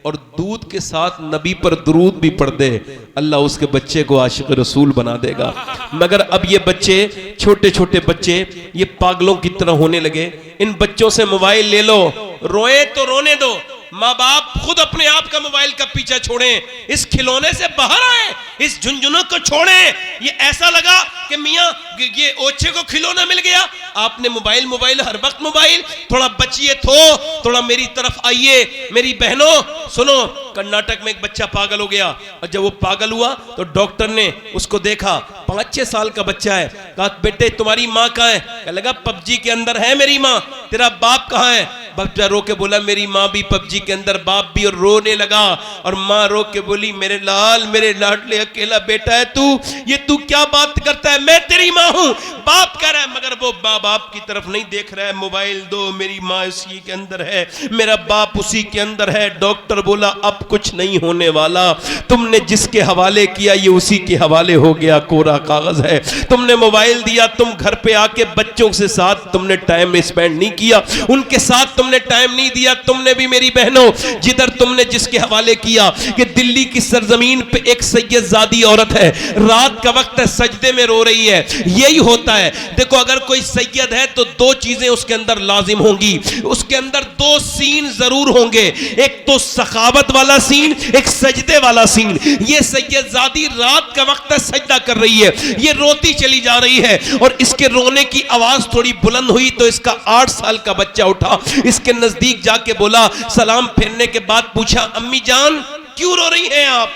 और दूध के साथ नबी पर दुरूद भी पढ़ दे, अल्लाह उसके बच्चे को आशिक रसूल बना देगा। मगर अब ये बच्चे, छोटे छोटे बच्चे, ये पागलों की तरह होने लगे। इन बच्चों से मोबाइल ले लो, रोए तो रोने दो, माँ बाप खुद अपने आप का मोबाइल का पीछा छोड़ें, इस खिलौने से बाहर आए, इस झुंझुनों को छोड़ें। ये ऐसा लगा कि मियाँ ये ओछे को खिलौना मिल गया, आपने मोबाइल मोबाइल हर वक्त मोबाइल। थोड़ा बचिए, थोड़ा मेरी तरफ आइए। मेरी बहनों सुनो, कर्नाटक में एक बच्चा पागल हो गया, और जब वो पागल हुआ तो डॉक्टर ने उसको देखा, 5-6 साल का बच्चा है, कहा बेटे तुम्हारी माँ कहाँ है? कहने लगा पबजी के अंदर है मेरी माँ। तेरा बाप कहाँ है? बच्चा रो के बोला मेरी माँ भी पबजी के अंदर, बाप भी, और रोने लगा। और माँ रो के बोली मेरे लाल, मेरे लाडले अकेला बेटा है तू, ये तू क्या बात करता है? मैं तेरी माँ हूँ। बाप कह रहा है, मगर वो बाप की तरफ नहीं देख रहा है। मोबाइल दो, मेरी माँ उसी के अंदर है, मेरा बाप उसी के अंदर है। डॉक्टर बोला अब कुछ नहीं होने वाला, तुमने जिसके हवाले किया ये उसी के हवाले हो गया, कोरा कागज है। तुमने मोबाइल दिया, तुम घर पे आके बच्चों से साथ तुमने टाइम स्पेंड नहीं किया, उनके साथ तुमने टाइम नहीं दिया। तुमने भी मेरी बहनों, जिधर तुमने जिसके हवाले किया कि दिल्ली की सरजमीन पे एक सैयदजादी औरत है, रात का वक्त है, सजदे में रो रही है। यही होता है, देखो अगर कोई सैयद है तो 2 चीजें उसके अंदर लाजिम होंगी, उसके अंदर 2 सीन जरूर होंगे, एक तो सखावत वाला सीन, एक सजदे वाला सीन। ये सैयदजादी रात का वक्त है, सजदा कर रही है, ये रोती चली जा रही है, और इसके रोने की आवाज थोड़ी बुलंद हुई तो इसका 8 साल का बच्चा उठा, इसके नजदीक जाके बोला, सलाम फेरने के बाद पूछा अम्मी जान क्यों रो रही हैं आप?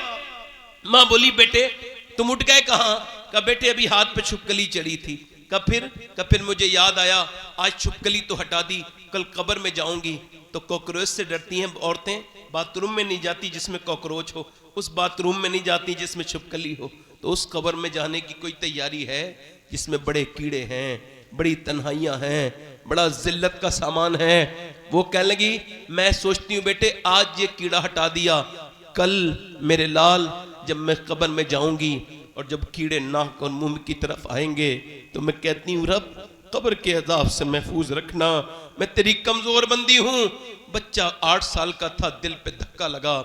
मां बोली बेटे तुम उठ गए कहां? कहा बेटे अभी हाथ पे छुपकली चढ़ी थी। कहा फिर मुझे याद आया आज छुपकली तो हटा दी, कल कब्र में जाऊंगी तो कॉकरोच से डरती हैं औरतें, बाथरूम में नहीं जाती जिसमें कॉकरोच हो, उस बाथरूम में नहीं जाती जिसमें छुपकली हो, तो उस कब्र में जाने की कोई तैयारी है जिसमें बड़े कीड़े हैं, बड़ी तन्हाइयां हैं, बड़ा जिल्लत का सामान है। वो कहने लगी मैं सोचती हूँ बेटे आज ये कीड़ा हटा दिया, कल मेरे लाल जब मैं कब्र में जाऊंगी और जब कीड़े नाक और मुंह की तरफ आएंगे तो मैं कहती हूँ रब कब्र के अजाब से महफूज रखना, मैं तेरी कमजोर बंदी हूँ। बच्चा 8 साल का था, दिल पे धक्का लगा,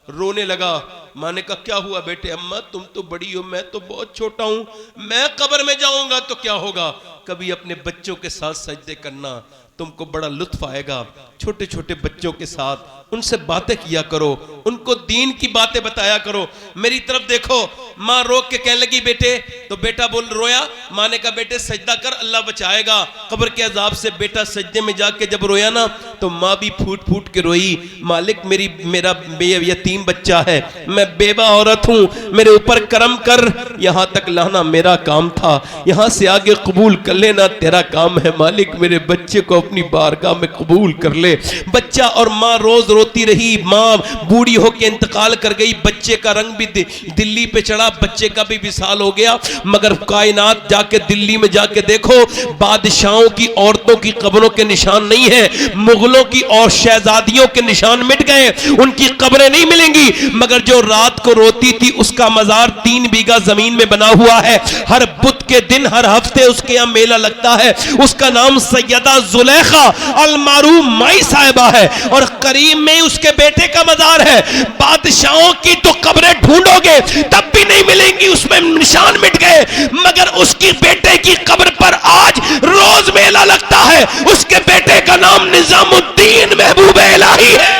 रोने लगा। माँ ने कहा क्या हुआ बेटे? अम्मा तुम तो बड़ी हो, मैं तो बहुत छोटा हूँ, मैं कब्र में जाऊंगा तो क्या होगा? कभी अपने बच्चों के साथ सजदे करना, तुमको बड़ा लुत्फ आएगा। छोटे छोटे बच्चों के साथ उनसे बातें किया करो, उनको दीन की बातें बताया करो। मेरी तरफ देखो, माँ रोक के कहने लगी बेटे, तो बेटा बोल रोया। माँ ने कहा बेटे सजदा कर, अल्लाह बचाएगा कब्र के अजाब से। बेटा सजदे में जाके जब रोया ना, तो माँ भी फूट फूट के रोई, मालिक मेरा यतीम बच्चा है, मैं बेवा औरत हूँ, मेरे ऊपर करम कर। यहाँ तक लाना मेरा काम था, यहाँ से आगे कबूल कर लेना तेरा काम है। मालिक मेरे बच्चे को अपनी बारगाह में कबूल कर ले। बच्चा और माँ रोज रोती रही। माँ बूढ़ी होकर इंतकाल कर गई, बच्चे का रंग भी दिल्ली पे चढ़ा, बच्चे का भी विसाल हो गया। मगर कायनात जाके दिल्ली में जाके देखो, बादशाहों की औरतों की कब्रों के निशान नहीं है, मुगलों की और शहजादियों के निशान मिट गए, उनकी कब्रें नहीं मिलेंगी। मगर जो रात को रोती थी उसका मजार 3 बीघा जमीन में बना हुआ है। हर बुध के दिन हर हफ्ते उसके यहाँ मेला लगता है। उसका नाम सैयदा जुलेखा अल मारूफ माई साहिबा है, और करीम में उसके बेटे का मजार है। बादशाहों की तो कब्रें ढूंढोगे तब भी नहीं मिलेंगी, उसमें निशान मिट गए। मगर उसकी बेटे की कब्र पर आज रोज मेला लगता है। उसके बेटे का नाम निजामुद्दीन महबूब इलाही है।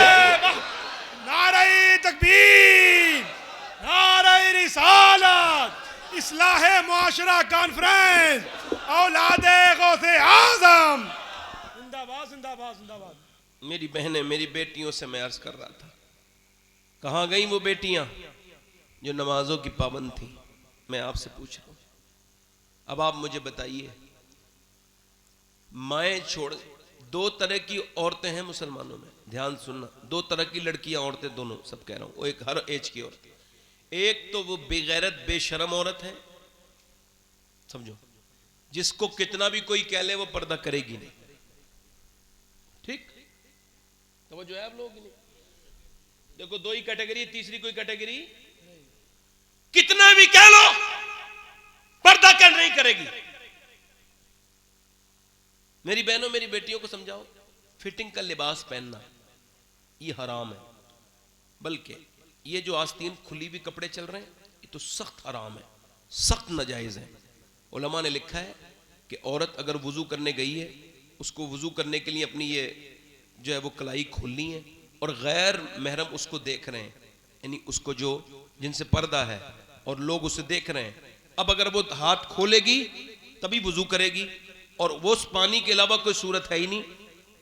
नारे तकबीर, नारे रिसालत, इस्लाहे मुआशरा कॉन्फ्रेंस, औलादे गौसे आजम, जिंदाबाद जिंदाबाद जिंदाबाद। मेरी बहनें, मेरी बेटियों से मैं अर्ज कर रहा था, कहां गई वो बेटियां जो नमाजों की पाबंद थी? मैं आपसे पूछ रहा हूं, अब आप मुझे बताइए, माएँ छोड़, 2 तरह की औरतें हैं मुसलमानों में, ध्यान सुनना, 2 तरह की लड़कियां, औरतें दोनों, सब कह रहा हूं, वो एक हर एज की औरत। एक तो वो बेगैरत बेशरम औरत है, समझो, जिसको कितना भी कोई कह ले वो पर्दा करेगी नहीं। ठीक, तो जो है आप लोग नहीं, देखो 2 ही कैटेगरी, तीसरी कोई कैटेगरी, कितना भी कह लो पर्दा कर नहीं करेगी। मेरी बहनों, मेरी बेटियों को समझाओ, फिटिंग का लिबास पहनना ये हराम है, बल्कि ये जो आस्तीन खुली हुई कपड़े चल रहे हैं ये तो सख्त हराम है, सख्त नाजायज है। उलमा ने लिखा है कि औरत अगर वुजू करने गई है, उसको वुजू करने के लिए अपनी ये जो है वो कलाई खोलनी है, और गैर महरम उसको देख रहे हैं, यानी उसको जो जिनसे पर्दा है और लोग उसे देख रहे हैं। अब अगर वो हाथ खोलेगी तभी वुजू करेगी, और वो उस पानी के अलावा कोई सूरत है ही नहीं,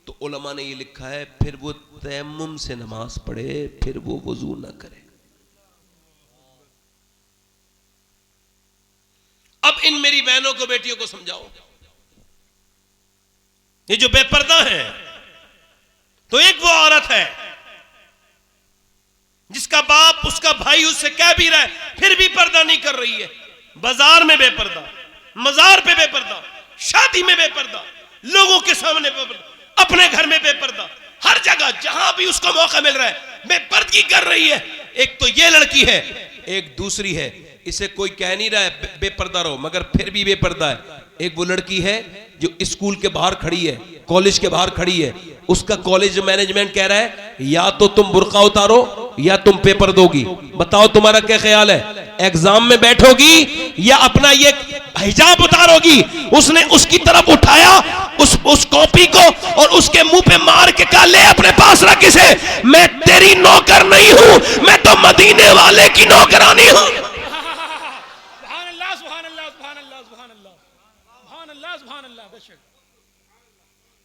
तो उलमा ने ये लिखा है फिर वो तयम्मुम से नमाज पढ़े, फिर वो वुजू ना करे। अब इन मेरी बहनों को, बेटियों को समझाओ, ये जो बेपर्दा है, तो एक वो औरत है जिसका बाप, उसका भाई उससे कह भी रहा है, फिर भी पर्दा नहीं कर रही है। बाजार में बेपर्दा, मजार पे बेपर्दा, शादी में बेपर्दा, लोगों के सामने बेपर्दा, अपने घर में बेपर्दा, हर जगह जहां भी उसको मौका मिल रहा है बेपर्दगी कर रही है। एक तो ये लड़की है, एक दूसरी है, इसे कोई कह नहीं रहा है बेपर्दा रहो, मगर फिर भी बेपर्दा है। एक वो लड़की है जो स्कूल के बाहर खड़ी है, कॉलेज के बाहर खड़ी है, उसका कॉलेज मैनेजमेंट कह रहा है या तो तुम बुर्का उतारो या तुम पेपर दोगी, बताओ तुम्हारा क्या ख्याल है? एग्जाम में बैठोगी या अपना ये हिजाब उतारोगी? उसने उसकी तरफ उठाया उस कॉपी को और उसके मुंह पे मार के कहा, ले अपने पास रख इसे, मैं तेरी नौकर नहीं हूं, मैं तो मदीने वाले की नौकरानी हूं।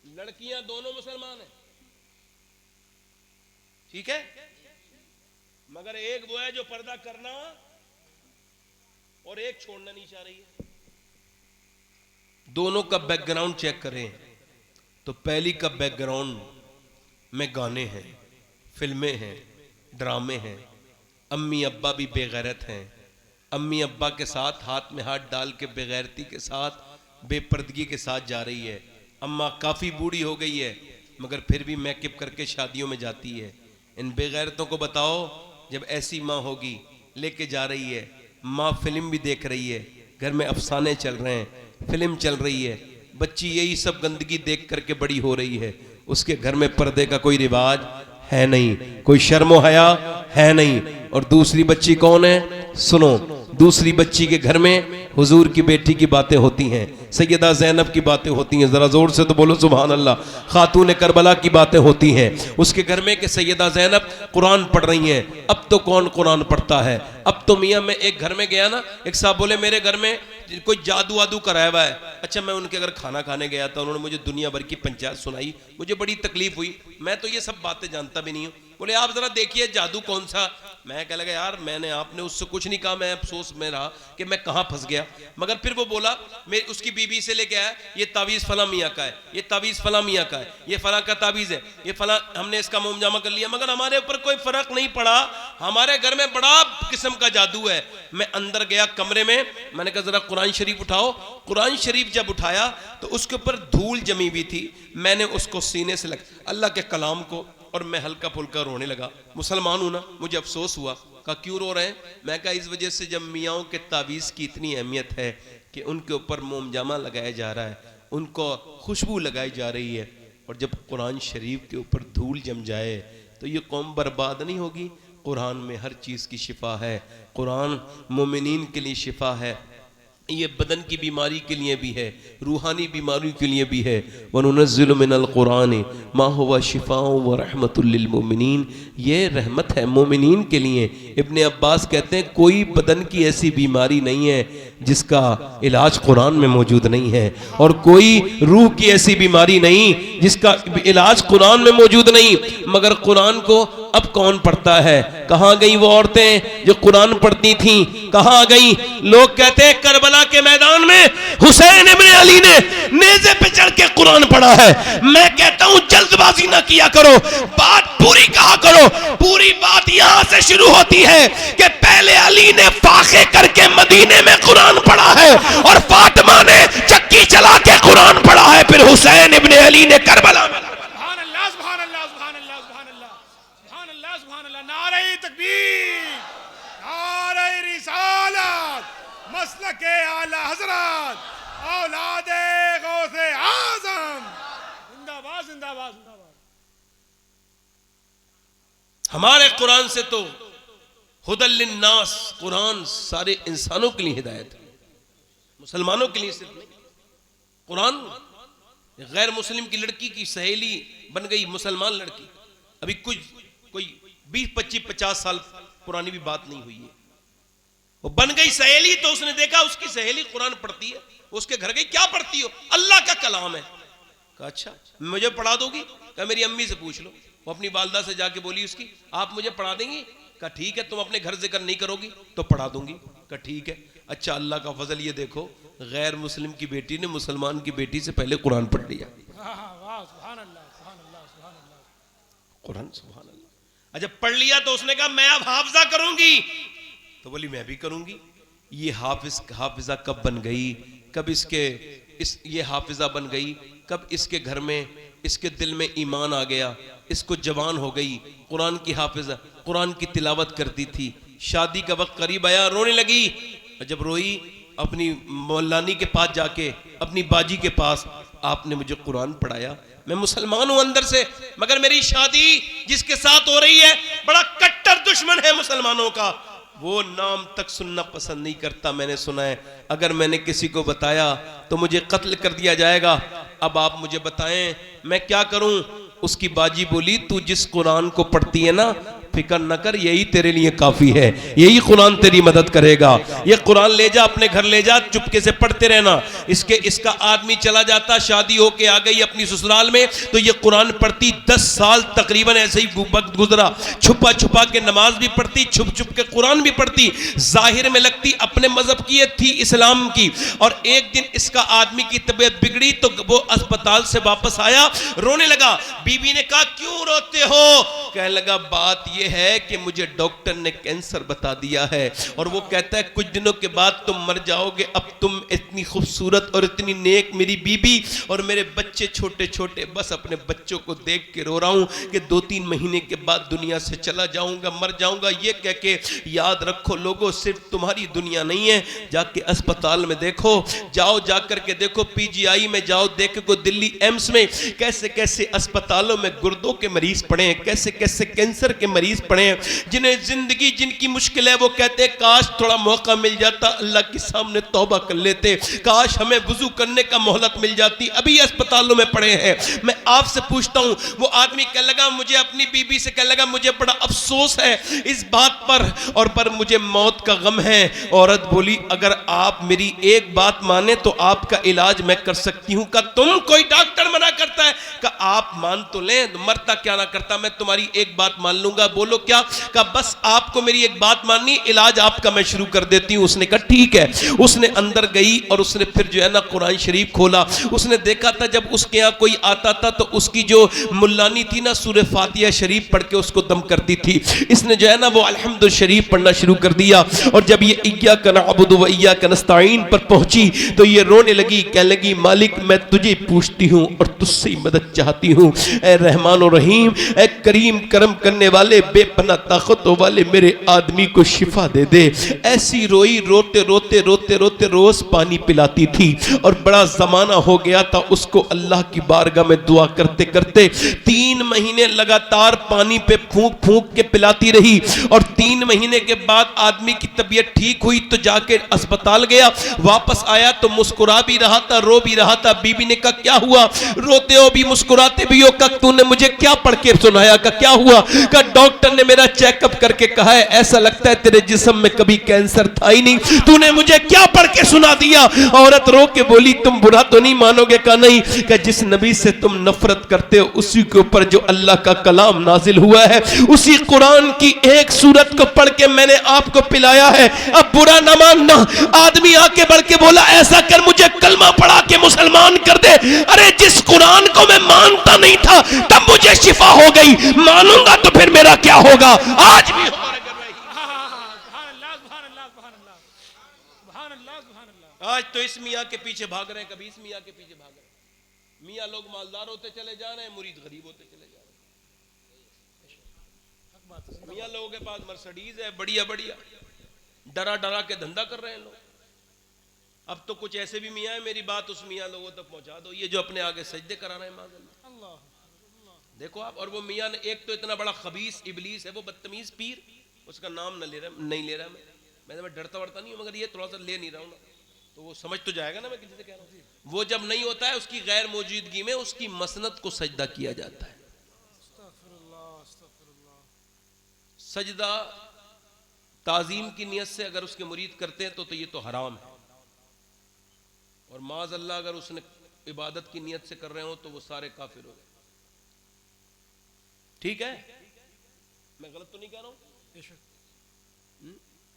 लड़कियां दोनों मुसलमान हैं, ठीक है, मगर एक वो है जो पर्दा करना और एक छोड़ना नहीं चाह रही है। दोनों का बैकग्राउंड चेक करें तो पहली का बैकग्राउंड में गाने हैं, फिल्में हैं, ड्रामे हैं, अम्मी अब्बा भी बेगैरत हैं, अम्मी अब्बा के साथ हाथ में हाथ डाल के बेगैरती के साथ, बेपर्दगी के साथ जा रही है। अम्मा काफ़ी बूढ़ी हो गई है मगर फिर भी मेकअप करके शादियों में जाती है। इन बेगैरतों को बताओ, जब ऐसी माँ होगी लेके जा रही है, माँ फिल्म भी देख रही है, घर में अफसाने चल रहे हैं, फिल्म चल रही है, बच्ची यही सब गंदगी देख करके बड़ी हो रही है, उसके घर में पर्दे का कोई रिवाज है नहीं, कोई शर्मो हया है नहीं। और दूसरी बच्ची कौन है? सुनो, दूसरी बच्ची के घर में हुजूर की बेटी की बातें होती हैं, सैयदा ज़ैनब की बातें होती हैं, ज़रा ज़ोर से तो बोलो सुभान अल्लाह। खातून करबला की बातें होती हैं उसके घर में कि सैयदा ज़ैनब कुरान पढ़ रही हैं। अब तो कौन कुरान पढ़ता है, अब तो मियाँ मैं एक घर में गया ना, एक साहब बोले मेरे घर में कोई जादू वादू कराया हुआ है। अच्छा, मैं उनके अगर खाना खाने गया था, उन्होंने मुझे दुनिया भर की पंचायत सुनाई, मुझे बड़ी तकलीफ हुई, मैं तो ये सब बातें जानता भी नहीं हूँ। बोले आप जरा देखिए जादू कौन सा। मैं कह लगा यार मैंने आपने उससे कुछ नहीं कहा, मैं अफसोस में रहा कि मैं कहाँ फंस गया। मगर फिर वो बोला मैं उसकी बीबी से लेके आया, ये तावीज़ फला मियाँ का है, ये तावीज़ फला मियाँ का है, ये फला का तावीज़ है, ये फला, हमने इसका मोमजामा कर लिया, मगर हमारे ऊपर कोई फर्क नहीं पड़ा, हमारे घर में बड़ा किस्म का जादू है। मैं अंदर गया कमरे में, मैंने कहा जरा कुरान शरीफ उठाओ। कुरान शरीफ जब उठाया तो उसके ऊपर धूल जमी हुई थी, मैंने उसको सीने से लग अल्लाह के कलाम को, और मैं हल्का फुल्का रोने लगा। मुसलमान हूं ना, मुझे अफसोस हुआ। कहा क्यों रो रहे हैं? मैं कहा इस वजह से जब मियाँओं के तावीज़ की इतनी अहमियत है कि उनके ऊपर मोमजामा लगाया जा रहा है, उनको खुशबू लगाई जा रही है, और जब कुरान शरीफ के ऊपर धूल जम जाए तो ये कौम बर्बाद नहीं होगी। कुरान में हर चीज़ की शिफा है, कुरान मोमिनीन के लिए शिफा है, ये बदन की बीमारी के लिए भी है, रूहानी बीमारी के लिए भी है। वनुनज़्ज़िलु मिनल कुरान मा हुवा शिफ़ाउ व रहमतुल लिल मोमिनीन, ये रहमत है मोमिनीन के लिए। इब्ने अब्बास कहते हैं कोई बदन की ऐसी बीमारी नहीं है जिसका इलाज कुरान में मौजूद नहीं है, और कोई रूह की ऐसी बीमारी नहीं जिसका इलाज कुरान में मौजूद नहीं। मगर कुरान को अब कौन पढ़ता है? कहाँ गई वो औरतें जो कुरान पढ़ती थीं, कहाँ गई? लोग कहते हैं करबला के मैदान में हुसैन इब्न अली ने नेज़े पे चढ़ के कुरान पढ़ा है। मैं कहता हूं जल्दबाजी ना किया करो, बात पूरी कहा करो। पूरी बात यहां से शुरू होती है कि पहले अली ने फाखे करके मदीने में कुरान पढ़ा है, और फातिमा ने चक्की चला के कुरान पढ़ा है, फिर हुसैन इब्न अली ने करबला में। नारे तकबीर, नारे रिसालत, मसलके आला हज़रत, औलादे गौसे आज़म, जिंदाबाद जिंदाबाद जिंदाबाद। हमारे कुरान से तो हुदल लिन्नास, कुरान सारे इंसानों के लिए हिदायत है, मुसलमानों के लिए सिर्फ नहीं। कुरान गैर मुस्लिम की लड़की की सहेली बन गई मुसलमान लड़की। अभी कोई 20-25-50 साल पुरानी भी बात नहीं हुई है, वो बन गई सहेली। तो उसने देखा उसकी सहेली कुरान पढ़ती है, उसके घर गई, क्या पढ़ती हो? अल्लाह का कलाम है। कहा अच्छा मुझे पढ़ा दोगी? कहा मेरी अम्मी से पूछ लो। वो अपनी वालदा से जाके बोली उसकी, आप मुझे पढ़ा देंगी? कहा ठीक है, तुम अपने घर जिक्र नहीं करोगी तो पढ़ा दूंगी। कहा ठीक है। अच्छा अल्लाह का फजल ये देखो, गैर मुस्लिम की बेटी ने मुसलमान की बेटी से पहले कुरान पढ़ लिया। कुरान सुभान अल्लाह। अच्छा पढ़ लिया तो उसने कहा मैं अब हाफिजा करूंगी, तो बोली मैं भी करूंगी। ये हाफिजा कब बन गई, कब ये हाफिजा बन गई, कब इसके घर में इसके दिल में ईमान आ गया, इसको जवान हो गई, कुरान की हाफिजा, कुरान की तिलावत करती थी। शादी का वक्त करीब आया, रोने लगी। जब रोई अपनी मौलानी के पास जाके, अपनी बाजी के पास, आपने मुझे कुरान पढ़ाया, मैं मुसलमान हूं अंदर से, मगर मेरी शादी जिसके साथ हो रही है बड़ा कट्टर दुश्मन है मुसलमानों का, वो नाम तक सुनना पसंद नहीं करता। मैंने सुना है अगर मैंने किसी को बताया तो मुझे कत्ल कर दिया जाएगा। अब आप मुझे बताएं मैं क्या करूं? उसकी बाजी बोली तू जिस कुरान को पढ़ती है ना, फिक्र न कर, यही तेरे लिए काफी है, यही कुरान तेरी मदद करेगा। ये कुरान ले जा, अपने घर ले जा, चुपके से पढ़ते रहना। इसका आदमी चला जाता, शादी होके आ गई अपनी ससुराल में, तो ये कुरान पढ़ती 10 साल तकरीबन ऐसे ही वक्त गुजरा। छुपा छुपा के नमाज भी पढ़ती, छुप छुप के कुरान भी पढ़ती। जाहिर में लगती अपने मजहब की थी, इस्लाम की। और एक दिन इसका आदमी की तबीयत बिगड़ी तो वो अस्पताल से वापस आया, रोने लगा। बीवी ने कहा क्यों रोते हो? कहने लगा बात ये है कि मुझे डॉक्टर ने कैंसर बता दिया है, और वो कहता है कुछ दिनों के बाद तुम मर जाओगे। अब तुम इतनी खूबसूरत और इतनी नेक मेरी बीबी, और मेरे बच्चे छोटे छोटे, बस अपने बच्चों को देख के रो रहा हूं कि 2-3 महीने के बाद दुनिया से चला जाऊंगा, मर जाऊंगा। ये कह के याद रखो लोगों, सिर्फ तुम्हारी दुनिया नहीं है, जाके अस्पताल में देखो, जाओ जाकर के देखो, PGI में जाओ, देखो दिल्ली एम्स में कैसे कैसे अस्पतालों में गुर्दों के मरीज पड़े हैं, कैसे कैसे कैंसर के मरीज पड़े हैं, जिन्हें जिंदगी जिनकी मुश्किल है, वो कहते हैं काश थोड़ा मौका मिल जाता, अल्लाह के सामने तौबा कर लेते, काश हमें वुजू करने का मोहलत मिल जाती, अभी अस्पतालों में पड़े हैं। मैं आपसे पूछता हूं, वो आदमी कह लगा, मुझे अपनी बीबी से कह लगा, मुझे बड़ा अफसोस है इस बात पर, और पर मुझे मौत का गम है। औरत बोली, अगर आप मेरी एक बात माने तो आपका इलाज मैं कर सकती हूं। का तुम कोई डॉक्टर मना करता है? का आप मान तो लें, मरता क्या ना करता, मैं तुम्हारी एक बात मान लूंगा। बोलो क्या? का बस आपको मेरी एक बात माननी, इलाज आपका मैं शुरू कर देती हूं। उसने कहा ठीक है। उसने अंदर गई और उसने फिर जो है ना कुरान शरीफ खोला। उसने देखा था जब उसके यहाँ कोई आता था तो उसकी जो मुल्लानी थी ना, सूरह फातिहा शरीफ पढ़ के उसको दम करती थी। इसने जो है ना वो अल्हम्दु शरीफ पढ़ना शुरू कर दिया, और जब ये इय्याका नअबुदु व इय्याका नस्तईन पर पहुंची तो ये रोने लगी, कहने लगी, मालिक मैं तुझे पूछती हूं और तुझसे ही मदद चाहती हूं। ए रहमान और रहीम, ए करीम करम करने वाले, बेपना ताकतों वाले, मेरे आदमी को शिफा दे दे। ऐसी रोई, रोते रोते रोते रोते रोज पानी पिलाती थी, और बड़ा जमाना हो गया था उसको अल्लाह की बारगाह में दुआ करते करते। 3 महीने लगातार पानी पे फूंक फूंक के पिलाती रही, और 3 महीने के बाद आदमी की तबीयत ठीक हुई तो जाके अस्पताल गया। वापस आया तो मुस्कुरा भी रहा था, रो भी रहा था। बीबी ने कहा क्या हुआ? रोते हो भी मुस्कुराते भी हो? का तूने मुझे क्या पढ़ के सुनाया? का क्या हुआ? का डॉक्टर ने मेरा चेकअप करके कहा है ऐसा लगता है तेरे जिस्म में कभी कैंसर था ही नहीं, तूने मुझे क्या पढ़ के सुना दिया? औरत रो के बोली, तुम बुरा तो नहीं मानोगे? का नहीं। का जिस नबी से तुम नफरत करते हो उसी के ऊपर जो अल्लाह का कलाम नाजिल हुआ है, उसी कुरान की एक सूरत को पढ़ के मैंने आपको पिलाया है, अब बुरा ना मानना। आदमी आके बढ़ के बोला, ऐसा कर मुझे कलमा पढ़ा के मुसलमान कर दे। अरे जिस कुरान को मैं मानता नहीं था तब मुझे शिफा हो गई, मानूंगा तो फिर मेरा क्या होगा? आज भी आज तो इस मियाँ के पीछे भाग रहे हैं, कभी इस मियाँ के पीछे भाग रहे हैं। मियाँ लोग मालदार होते चले जा रहे हैं, मुरीद गरीब होते चले जा रहे हैं। मियाँ लोगों के पास मर्सिडीज है, बढ़िया बढ़िया, डरा डरा के धंधा कर रहे हैं लोग। अब तो कुछ ऐसे भी मियाँ है, मेरी बात उस मियाँ लोगों तक पहुंचा दो, ये जो अपने आगे सजदे करा रहे हैं माज़अल्लाह। देखो आप, और वो मियाँ ने एक तो इतना बड़ा खबीस इबलीस है, वो बदतमीज पीर, उसका नाम नहीं ले रहा मैं डरता वरता नहीं हूँ, मगर ये थोड़ा सा ले नहीं रहा हूँ ना, तो वो समझ तो जाएगा ना मैं किसी से कह रहा हूँ। वो जब नहीं होता है उसकी गैर मौजूदगी में उसकी मसनद को सजदा किया जाता है। सजदा ताजीम की नियत से अगर उसके मुरीद करते हैं तो ये तो हराम है, और माज़अल्लाह अगर उसने इबादत की नियत से कर रहे हो तो वो सारे काफिर हो गए। ठीक है, मैं गलत तो नहीं कह रहा हूं?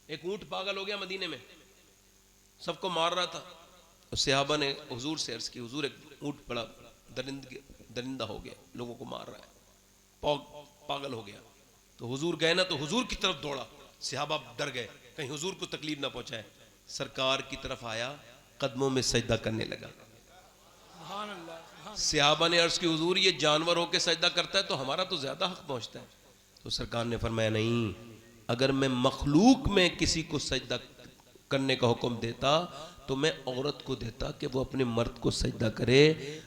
एक ऊंट पागल हो गया मदीने में, सबको मार रहा था, और सहाबा ने हुजूर से अर्ज की, हुजूर एक ऊंट बड़ा दरिंदा हो गया, लोगों को मार रहा है, पागल हो गया। तो हुजूर गए ना, तो हुजूर की तरफ दौड़ा, सहाबा डर गए कहीं हुजूर को तकलीफ ना पहुंचाए। सरकार की तरफ आया, कदमों में सजदा करने लगा। सहाबा ने अर्ज की, हुजूर ये जानवर होके सजदा करता है तो हमारा तो ज्यादा हक पहुंचता है। तो सरकार ने फरमाया, नहीं, अगर मैं मखलूक में किसी को सजदा करने का हुक्म देता तो मैं औरत को देता कि वो अपने मर्द को सजदा करे।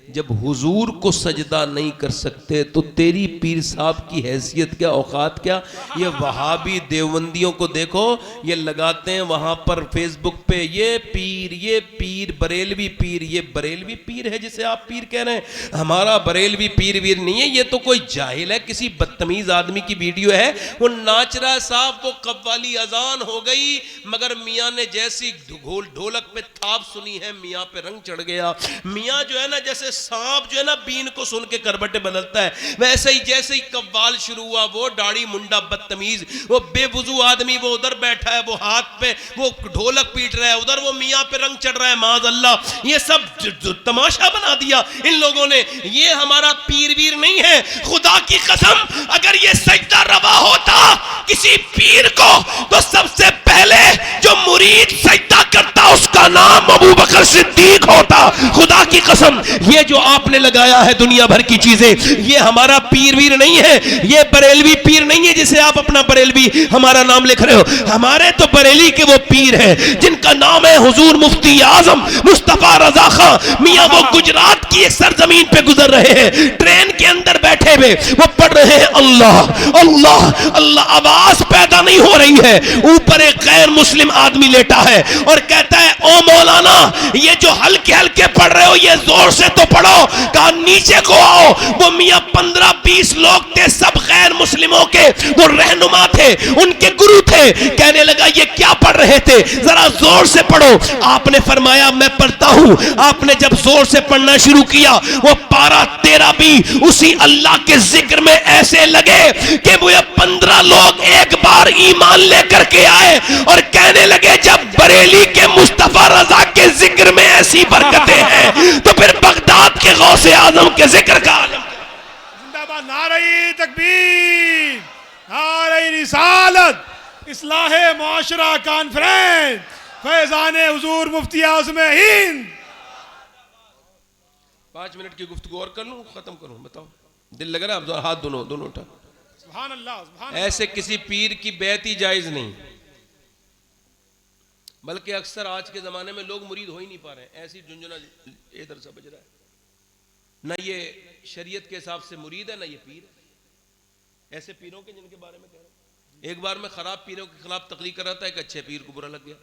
जब हुजूर को सजदा नहीं कर सकते तो तेरी पीर साहब की हैसियत क्या, औकात क्या? ये वहाबी देवबंदियों को देखो, ये लगाते हैं वहां पर फेसबुक पे, ये पीर बरेलवी पीर, ये बरेलवी पीर है जिसे आप पीर कह रहे हैं, हमारा बरेलवी पीर वीर नहीं है, ये तो कोई जाहिल है, किसी बदतमीज आदमी की वीडियो है, वो नाच रहा है साहब, वो कव्वाली अजान हो गई, मगर मियाँ ने जैसी ढोलक पे थाप सुनी है, मियाँ पे रंग चढ़ गया। मियाँ जो है ना, जैसे सांप जो है ना बीन को सुन के करबटे बदलता है, वैसे ही जैसे ही कव्वाल शुरू हुआ, वो दाढ़ी मुंडा बदतमीज, वो बेवुजू आदमी, वो उधर बैठा है, वो हाथ पे वो ढोलक पीट रहा है, उधर वो मियाँ पे रंग चढ़ रहा है, माज़अल्लाह। ये सब तमाशा बना दिया इन लोगों ने। ये हमारा पीर वीर नहीं है, खुदा की कसम, अगर ये सजदा रवा होता किसी पीर को तो सबसे पहले जो मुरीद सजदा करता उसका नाम अबू बकर सिद्दीक होता। खुदा की कसम, ये जो आपने लगाया है दुनिया भर की चीजें, ये हमारा पीर वीर नहीं है, ये बरेलवी पीर नहीं है जिसे आप अपना बरेलवी हमारा नाम लिख रहे हो। हमारे तो बरेली के वो पीर हैं जिनका नाम है हुजूर मुफ्ती आजम मुस्तफा रजा खां मियां। वो गुजरात की एक सरजमीन पे गुजर रहे हैं, ट्रेन के अंदर बैठे हुए वो पढ़ रहे हैं अल्लाह अल्लाह अल्लाह। आवाज पैदा नहीं हो रही है, ऊपर एक गैर मुस्लिम आदमी लेटा है और कहता है ओ मौलाना, ये जो हल्के हल्के पढ़ रहे हो ये जोर से तो पढ़ो। कहा नीचे को आओ। वो मियां 15-20 लोग थे, सब गैर मुस्लिमों के वो रहनुमा थे, उनके गुरु थे। कहने लगा ये क्या पढ़ रहे थे, जरा जोर से पढ़ो। आपने फरमाया मैं पढ़ता हूं। आपने जब जोर से पढ़ना शुरू किया, वो 12-13 भी उसी अल्लाह के जिक्र में ऐसे लगे कि वो 15 लोग एक बार ईमान लेकर के आए और कहने लगे जब बरेली के मुस्तफा रजा के जिक्र में ऐसी बरकतें हैं तो फिर बगदाद के गौसे आजम के जिक्र का आलम। जिंदाबाद। नारे तकबीर, नारे रिसालत, इस्लाहे मुआशरा कॉन्फ्रेंस, फैजाने हुजूर मुफ्ती आज़म हिंद। 5 मिनट की गुफ्तगू और कर लूं, खत्म करूं? बताओ, दिल लग रहा है? हाथ दोनों उठा। सुभान अल्लाह, सुभान ऐसे किसी पीर की बैत ही जायज नहीं, बल्कि अक्सर आज के जमाने में लोग मुरीद हो ही नहीं पा रहे हैं। ऐसी झुंझुना इधर से बज रहा है, ना ये शरीयत के हिसाब से मुरीद है, ना ये पीर है। ऐसे पीरों के जिनके बारे में कह रहा हूं। एक बार मैं खराब पीरों के खिलाफ तकरीर कर रहा था, एक अच्छे पीर को बुरा लग गया।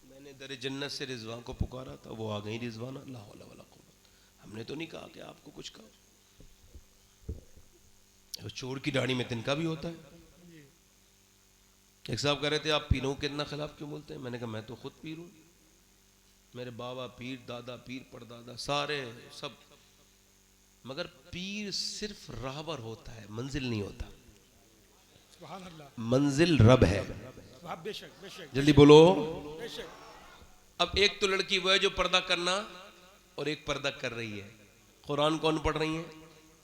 मैंने दर जन्नत से रिजवान को पुकारा था, वो आ गई रिजवान। अल्लाह वला वला कुव्वत। हमने तो नहीं कहा कि आपको कुछ कहा। चोर की दाढ़ी में तिनका भी होता है। एक साहब कह रहे थे आप पीरों के इतना खिलाफ क्यों बोलते हैं? मैंने कहा मैं तो खुद पीर हूं, मेरे बाबा पीर, दादा पीर, परदादा सारे सब, मगर पीर सिर्फ राहबर होता है, मंजिल नहीं होता। सुभान अल्लाह। मंजिल रब है। बेशक बेशक जल्दी बोलो। बेशक। अब एक तो लड़की वो है जो पर्दा करना और एक पर्दा कर रही है। कुरान कौन पढ़ रही है?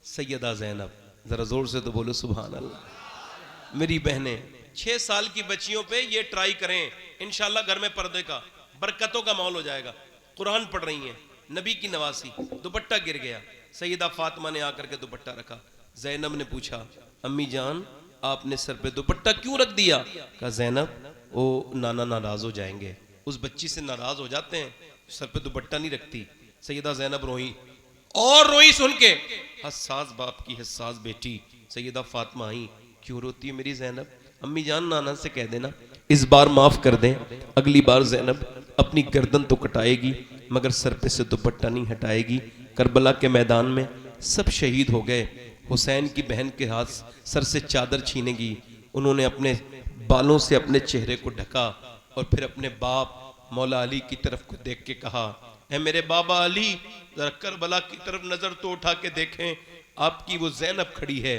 सैयदा ज़ैनब। जरा जोर से तो बोलो सुभान अल्लाह। मेरी बहनें, 6 साल की बच्चियों पे ये ट्राई करें, इंशाल्लाह घर में पर्दे का, बरकतों का माहौल हो जाएगा। कुरान पढ़ रही हैं, नबी की नवासी, दुपट्टा गिर गया, सैयदा फातिमा ने आकर के दुपट्टा रखा। ज़ैनब ने पूछा अम्मी जान आपने सर पे दुपट्टा क्यों रख दिया? कहा ज़ैनब वो नाना नाराज हो जाएंगे। उस बच्ची से नाराज हो जाते हैं, सर पे दुपट्टा नहीं रखती। सैयदा ज़ैनब रोई और रोई सुन के। हसास बाप की हसास बेटी सैयदा फातिमा आई। क्यों रोती है मेरी ज़ैनब? अम्मी जान नाना से कह देना इस बार माफ कर दें, अगली बार ज़ैनब अपनी गर्दन तो कटाएगी मगर सर पे से दुपट्टा नहीं हटाएगी। करबला के मैदान में सब शहीद हो गए, हुसैन की बहन के हाथ सर से चादर छीनेगी। उन्होंने अपने बालों से अपने चेहरे को ढका और फिर अपने बाप मौला अली की तरफ को देख के कहा ऐ मेरे बाबा अली, जरा करबला की तरफ नजर तो उठा के देखें, आपकी वो ज़ैनब खड़ी है।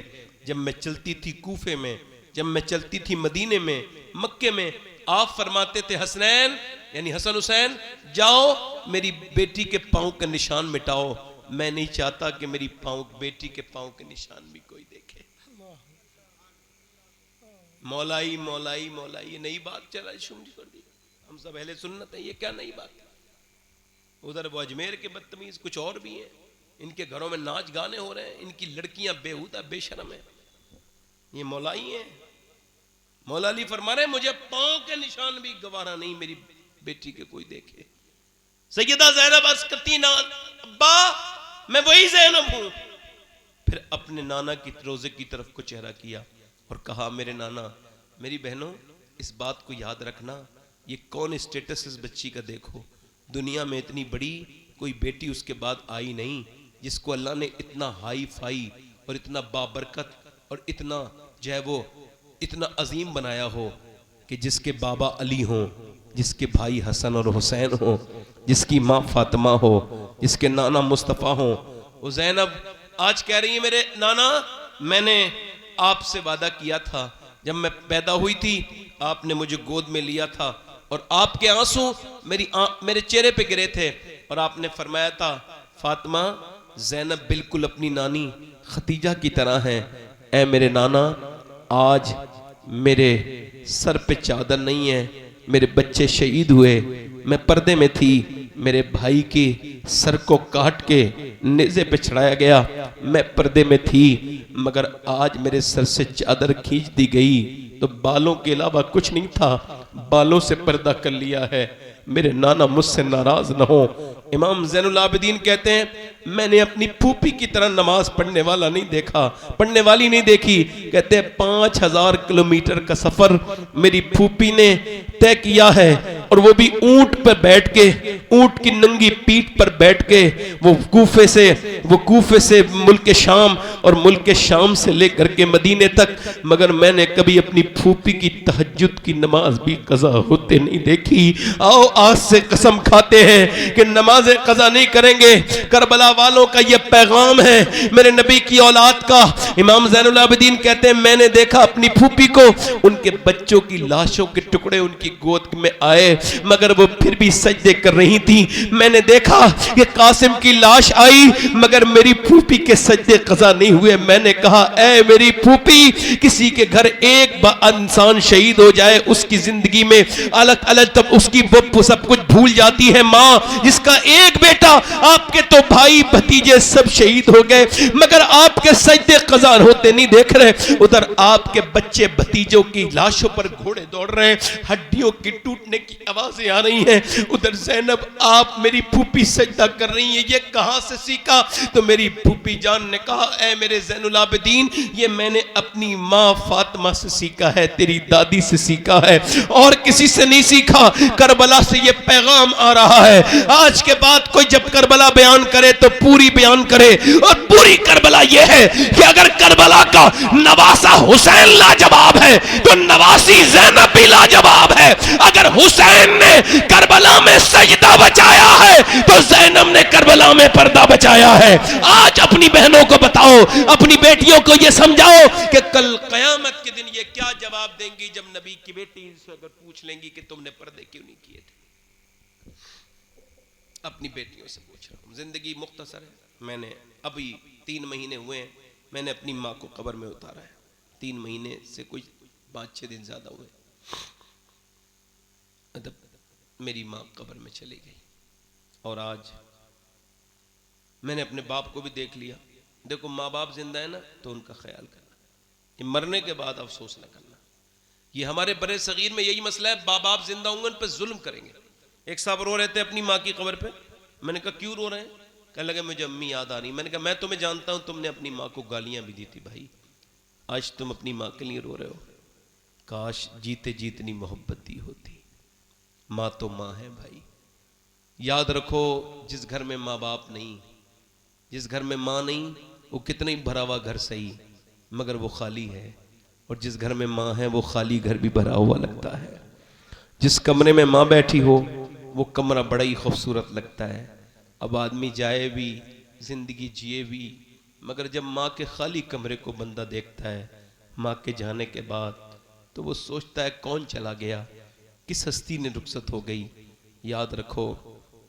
जब मैं चलती थी कूफे में, जब मैं चलती थी मदीने में, मक्के में, आप फरमाते थे हसनैन यानी हसन हुसैन जाओ मेरी बेटी के पांव का निशान मिटाओ। मैं नहीं चाहता कि मेरी बेटी के पांव के निशान भी कोई देखे। मौलाई मौलाई मौलाई, ये नई बात चला शुरू कर दी। हम सब अहले सुन्नत है, ये क्या नई बात है? उधर वो अजमेर के बदतमीज कुछ और भी हैं, इनके घरों में नाच गाने हो रहे हैं, इनकी लड़कियां बेहुदा बेशरम है। ये मौलाई हैं। मौला अली फरमा रहे मुझे पांव के निशान भी गवारा नहीं मेरी बेटी के कोई देखे। सैयदा ज़ैनब अर्ज़ करती ना अब्बा मैं वही ज़ैनब हूं। फिर अपने नाना की रोजे की तरफ को चेहरा किया और कहा मेरे नाना, मेरी बहनों इस बात को याद रखना, ये कौन स्टेटस इस बच्ची का देखो, दुनिया में इतनी बड़ी कोई बेटी उसके बाद आई नहीं जिसको अल्लाह ने इतना हाई फाई और इतना बाबरकत और इतना जो है वो इतना अजीम बनाया हो कि जिसके बाबा अली हों, जिसके भाई हसन और हुसैन हों, जिसकी माँ फातिमा हो, जिसके नाना मुस्तफ़ा हों। वो ज़ैनब आज कह रही है मेरे नाना मैंने आपसे वादा किया था, जब मैं पैदा हुई थी आपने मुझे गोद में लिया था और आपके आंसू मेरे चेहरे पे गिरे थे और आपने फरमाया था फातिमा ज़ैनब बिल्कुल अपनी नानी खतीजा की तरह है। ऐ मेरे नाना आज मेरे सर पे चादर नहीं है, मेरे बच्चे शहीद हुए, मैं पर्दे में थी, मेरे भाई के सर को काट के नेज़े पे चढ़ाया गया, मैं पर्दे में थी, मगर आज मेरे सर से चादर खींच दी गई तो बालों के अलावा कुछ नहीं था, बालों से पर्दा कर लिया है। मेरे नाना मुझसे नाराज न हो। इमाम ज़ैनुल आबिदीन कहते हैं, मैंने अपनी फूफी की तरह नमाज पढ़ने वाला नहीं देखा, पढ़ने वाली नहीं देखी। कहते हैं 5000 किलोमीटर का सफर मेरी फूफी ने तय किया है, और वो भी ऊंट पर बैठ के, ऊंट की नंगी पीठ पर बैठ के, वो कूफे से मुल्क शाम और मुल्क शाम से लेकर के मदीने तक। मगर मैंने कभी अपनी फूफी की तहज्जुद की नमाज भी कज़ा होते नहीं देखी। आओ आज से कसम खाते हैं कि नमाज़ें कज़ा नहीं करेंगे। करबला वालों का ये पैगाम है, मेरे नबी की औलाद का। इमाम ज़ैनुल आबिदीन कहते हैं, मैंने देखा अपनी फूफी को, उनके बच्चों की लाशों के टुकड़े उनकी गोद में आए, मगर वो फिर भी सजदे कर रही थी। मैंने देखा कि कासिम की लाश आई, मगर मेरी फूफी के सजदे कज़ा नहीं हुए। मैंने कहा, ऐ मेरी फूफी, किसी के घर एक इंसान शहीद हो जाए, उसकी जिंदगी में अलग अलग तब उसकी वो सब कुछ भूल जाती है। माँ जिसका एक बेटा, आपके तो भाई भतीजे सब शहीद हो गए, मगर आपके सजदे कज़ा होते नहीं देख रहे। उधर आपके बच्चे भतीजों की लाशों पर घोड़े दौड़ रहे हैं, हड्डियों की टूटने की आवाजें आ रही हैं। उधर ज़ैनब, आप मेरी फूफी सजदा कर रही हैं, ये कहां से सीखा? तो मेरी फूफी जान ने कहा, ऐ मेरे ज़ैनुल आबिदीन, ये मैंने अपनी माँ फातिमा से सीखा है, तेरी दादी से सीखा है, और किसी से नहीं सीखा। करबला से ये पैगाम आ रहा है, आज के बाद कोई जब करबला बयान करे तो पूरी बयान करे, और पूरी करबला ये है कि अगर करबला का नवासा हुसैन लाजवाब है तो नवासी ज़ैनब भी लाजवाब है। अगर हुसैन ने करबला में सजदा बचाया है तो ज़ैनब ने करबला में पर्दा बचाया है। आज अपनी बहनों को बताओ, अपनी बेटियों को ये समझाओ कि कल क़यामत के दिन ये क्या जवाब देंगी जब नबी की बेटी से अगर पूछ लेंगी कि तुमने पर्दे क्यों नहीं किए थे। अपनी बेटियों से पूछ रहा हूं। जिंदगी मुख्तसर है। मैंने अभी 3 महीने हुए हैं, मैंने अपनी माँ को कब्र में उतारा है। 3 महीने से कुछ 5-6 दिन ज्यादा हुए। मेरी माँ कब्र में चली गई, और आज मैंने अपने बाप को भी देख लिया। देखो, माँ बाप जिंदा है ना तो उनका ख्याल करना, कि मरने के बाद अफसोस न करना। ये हमारे बड़े सगीर में यही मसला है, बाप बाप जिंदा होंगे उन पर जुल्म करेंगे। एक साहब रो रहे थे अपनी माँ की कब्र पे। मैंने कहा, क्यों रो रहे हैं? कहने लगे, मुझे अम्मी याद आ रही। मैंने कहा, मैं तुम्हें जानता हूं, तुमने अपनी माँ को गालियां भी दी थी भाई, आज तुम अपनी माँ के लिए रो रहे हो। काश जीते जीतनी मोहब्बत दी होती। माँ तो माँ है भाई। याद रखो, जिस घर में माँ बाप नहीं, जिस घर में माँ नहीं, वो कितना ही भरा हुआ घर सही, मगर वो खाली है। और जिस घर में माँ है वो खाली घर भी भरा हुआ लगता है। जिस कमरे में माँ बैठी हो वो कमरा बड़ा ही खूबसूरत लगता है। अब आदमी जाए भी, जिंदगी जिए भी, मगर जब माँ के खाली कमरे को बंदा देखता है, माँ के जाने के बाद, तो वो सोचता है कौन चला गया, किस हस्ती ने रुखसत हो गई। याद रखो,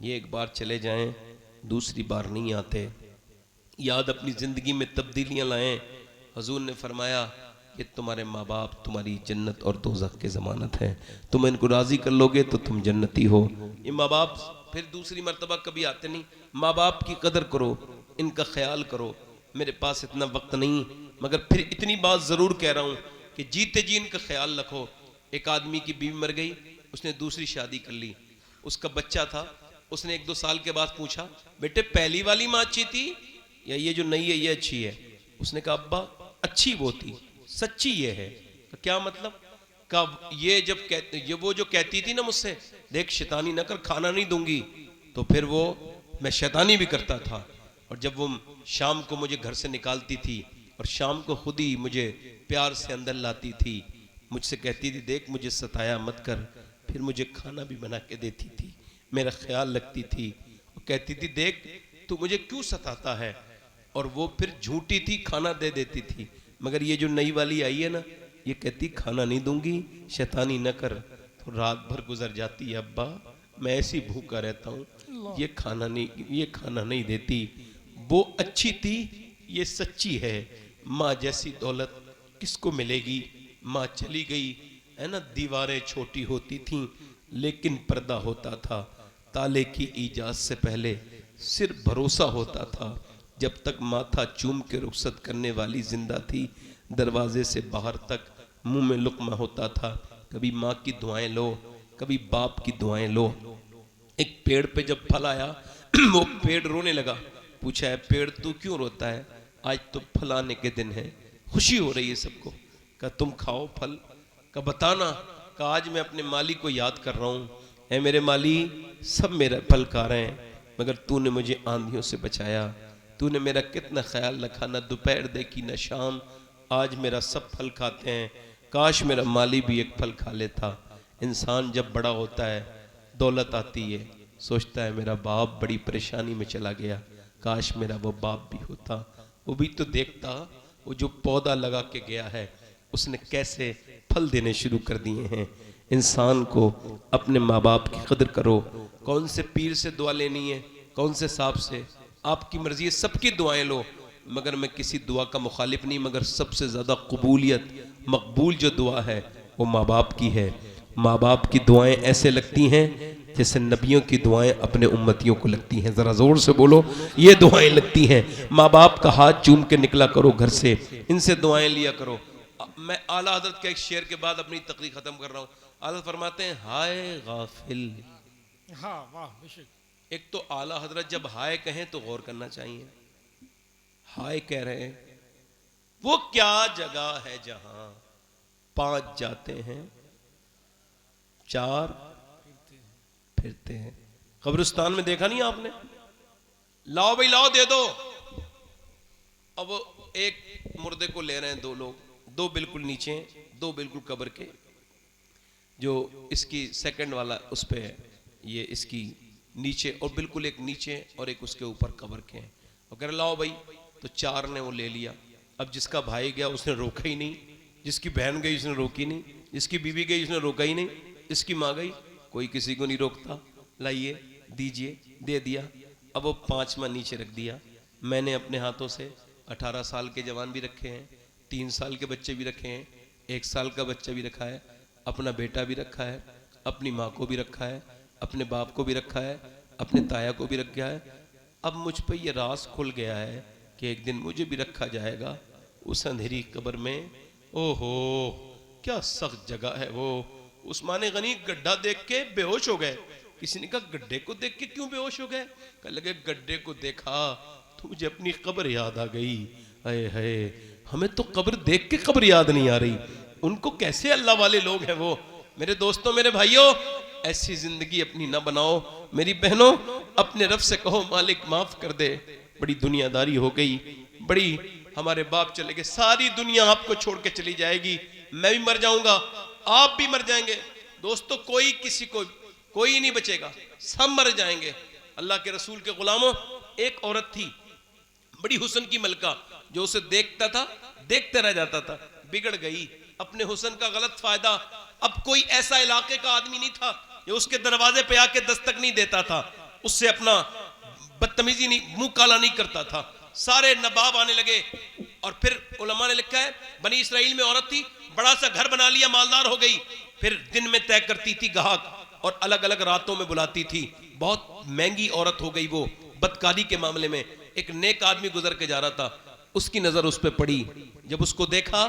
ये एक बार चले जाएं, दूसरी बार नहीं आते। याद अपनी जिंदगी में तब्दीलियां लाएं। हुजूर ने फरमाया कि तुम्हारे माँ बाप तुम्हारी जन्नत और दोज़ख की ज़मानत है। तुम इनको राज़ी कर लोगे तो तुम जन्नती हो। ये माँ बाप फिर दूसरी मर्तबा कभी आते नहीं। माँ बाप की कदर करो, इनका ख्याल करो। मेरे पास इतना वक्त नहीं, मगर फिर इतनी बात ज़रूर कह रहा हूँ कि जीते जी इनका ख्याल रखो। एक आदमी की बीवी मर गई, उसने दूसरी शादी कर ली, उसका बच्चा था। उसने 1-2 साल के बाद पूछा, बेटे पहली वाली माँ अच्छी थी या ये जो नई है ये अच्छी है? उसने कहा, अब्बा अच्छी वो थी, सच्ची ये है। तो क्या मतलब? कब ये जब ये वो जो कहती थी ना मुझसे, देख शैतानी ना कर, खाना नहीं दूंगी, तो फिर वो मैं शैतानी भी करता था। और जब वो शाम को मुझे घर से निकालती थी और शाम को खुद ही मुझे प्यार से अंदर लाती थी, मुझसे कहती थी, देख मुझे सताया मत कर, फिर मुझे खाना भी बना के देती थी, मेरा ख्याल रखती थी। वो कहती थी, देख तू मुझे क्यों सताता है? और वो फिर झूठी थी, खाना दे देती थी। मगर ये जो नई वाली आई है ना, ये कहती खाना नहीं दूंगी, शैतानी न कर। तो रात भर गुजर जाती है, अब्बा मैं ऐसी भूखा रहता हूँ, ये खाना नहीं देती। वो अच्छी थी, ये सच्ची है। माँ जैसी दौलत किसको मिलेगी? माँ चली गई है ना, दीवारें छोटी होती थीं, लेकिन पर्दा होता था। ताले की ईजाद से पहले सिर्फ भरोसा होता था। जब तक माथा चूम के रुखसत करने वाली जिंदा थी, दरवाजे से बाहर तक मुंह में लुक्मा होता था। कभी माँ की दुआएं लो, कभी बाप की दुआएं लो। एक पेड़ पे जब फल आया वो पेड़ रोने लगा। पूछा है पेड़ तू क्यों रोता है? आज तो फल आने के दिन है, खुशी हो रही है सबको। कहा तुम खाओ फल। कहा बताना। कहा आज मैं अपने माली को याद कर रहा हूँ। है मेरे माली, सब मेरा फल खा रहे हैं, मगर तूने मुझे आंधियों से बचाया। तूने मेरा कितना ख्याल रखा, ना दोपहर देखी ना शाम। आज मेरा सब फल खाते हैं। काश मेरा माली भी एक फल खा लेता। इंसान जब बड़ा होता है, दौलत आती है, सोचता है मेरा बाप बड़ी परेशानी में चला गया, काश मेरा वो बाप भी होता, वो भी तो देखता वो जो पौधा लगा के गया है उसने कैसे फल देने शुरू कर दिए हैं। इंसान को अपने माँ बाप की कदर करो। कौन से पीर से दुआ लेनी है, कौन से साहब से, आपकी मर्जी है, सबकी दुआएं लो, मगर मैं किसी दुआ का मुखालिफ नहीं। मगर सबसे ज़्यादा कबूलियत, मकबूल जो दुआ है वो माँ बाप की है। माँ बाप की दुआएं ऐसे लगती हैं जैसे नबियों की दुआएं अपने उम्मतियों को लगती हैं। ज़रा ज़ोर से बोलो, ये दुआएं लगती हैं। माँ बाप का हाथ चूम के निकला करो घर से, इनसे दुआएं लिया करो। मैं आला हजरत के एक शेर के बाद अपनी तकरीर ख़त्म कर रहा हूँ। आला फरमाते हैं हाय गाफिल। हाँ वाह बेशक। एक तो आला हजरत जब हाय कहें तो गौर करना चाहिए। हाय कह रहे हैं, वो क्या जगह है जहां 5 जाते हैं 4 फिरते हैं। कब्रिस्तान में देखा नहीं आपने? लाओ भाई लाओ, दे दो। अब एक मुर्दे को ले रहे हैं 2 लोग, 2 बिल्कुल नीचे, 2 बिल्कुल कब्र के। जो इसकी सेकंड वाला उस पे है, ये इसकी नीचे, और बिल्कुल एक नीचे और एक उसके ऊपर कब्र के हैं। और कह रहे लाओ भाई, तो 4 ने वो ले लिया। अब जिसका भाई गया उसने रोका ही नहीं, जिसकी बहन गई उसने रोकी नहीं, जिसकी बीवी गई उसने रोका ही नहीं, इसकी माँ गई, कोई किसी को नहीं रोकता। लाइए, दीजिए, दे दिया। अब वो 5वां नीचे रख दिया। मैंने अपने हाथों से 18 साल के जवान भी रखे हैं, 3 साल के बच्चे भी रखे हैं, 1 साल का बच्चा भी रखा है, अपना बेटा भी रखा है, अपनी माँ को भी रखा है, अपने बाप को भी रखा है, अपने ताया को भी रखा है। अब मुझ पर यह राज खुल गया है कि एक दिन मुझे भी रखा जाएगा उस अंधेरी कब्र में। ओहो क्या सख्त जगह है वो। उस्मान गनी गड्ढा देख के बेहोश हो गए। किसी ने कहा गड्ढे को देख के क्यों बेहोश हो गए? कह लगे गड्ढे को देखा तो मुझे अपनी कब्र याद आ गई। हाय हाय, हमें तो कब्र देख के कब्र याद नहीं आ रही, उनको कैसे अल्लाह वाले लोग हैं वो। मेरे दोस्तों, मेरे भाइयों, ऐसी जिंदगी अपनी ना बनाओ। मेरी बहनों, अपने रब से कहो मालिक माफ कर दे, बड़ी दुनियादारी हो गई, बड़ी हमारे बाप चले गए, सारी दुनिया आपको छोड़ के चली जाएगी, मैं भी मर जाऊंगा, आप भी मर जाएंगे। दोस्तों, कोई किसी को कोई नहीं बचेगा, सब मर जाएंगे। अल्लाह के रसूल के गुलामों, एक औरत थी बड़ी हुस्न की मलका, जो उसे देखता था देखते रह जाता था, बिगड़ गई। अपने हुस्न का गलत फायदा, अब कोई ऐसा इलाके का आदमी नहीं था जो उसके दरवाजे पे आके दस्तक नहीं देता था, उससे अपना बदतमीजी नहीं, मुंह काला नहीं करता था। सारे नवाब आने लगे। और फिर उलमा ने लिखा है, बनी इसराइल में औरत थी, बड़ा सा घर बना लिया, मालदार हो गई। फिर दिन में तय करती थी गाहक और अलग अलग रातों में बुलाती थी। बहुत महंगी औरत हो गई वो बदकारी के मामले में। एक नेक आदमी गुजर के जा रहा था, उसकी नजर उस पर पड़ी। जब उसको देखा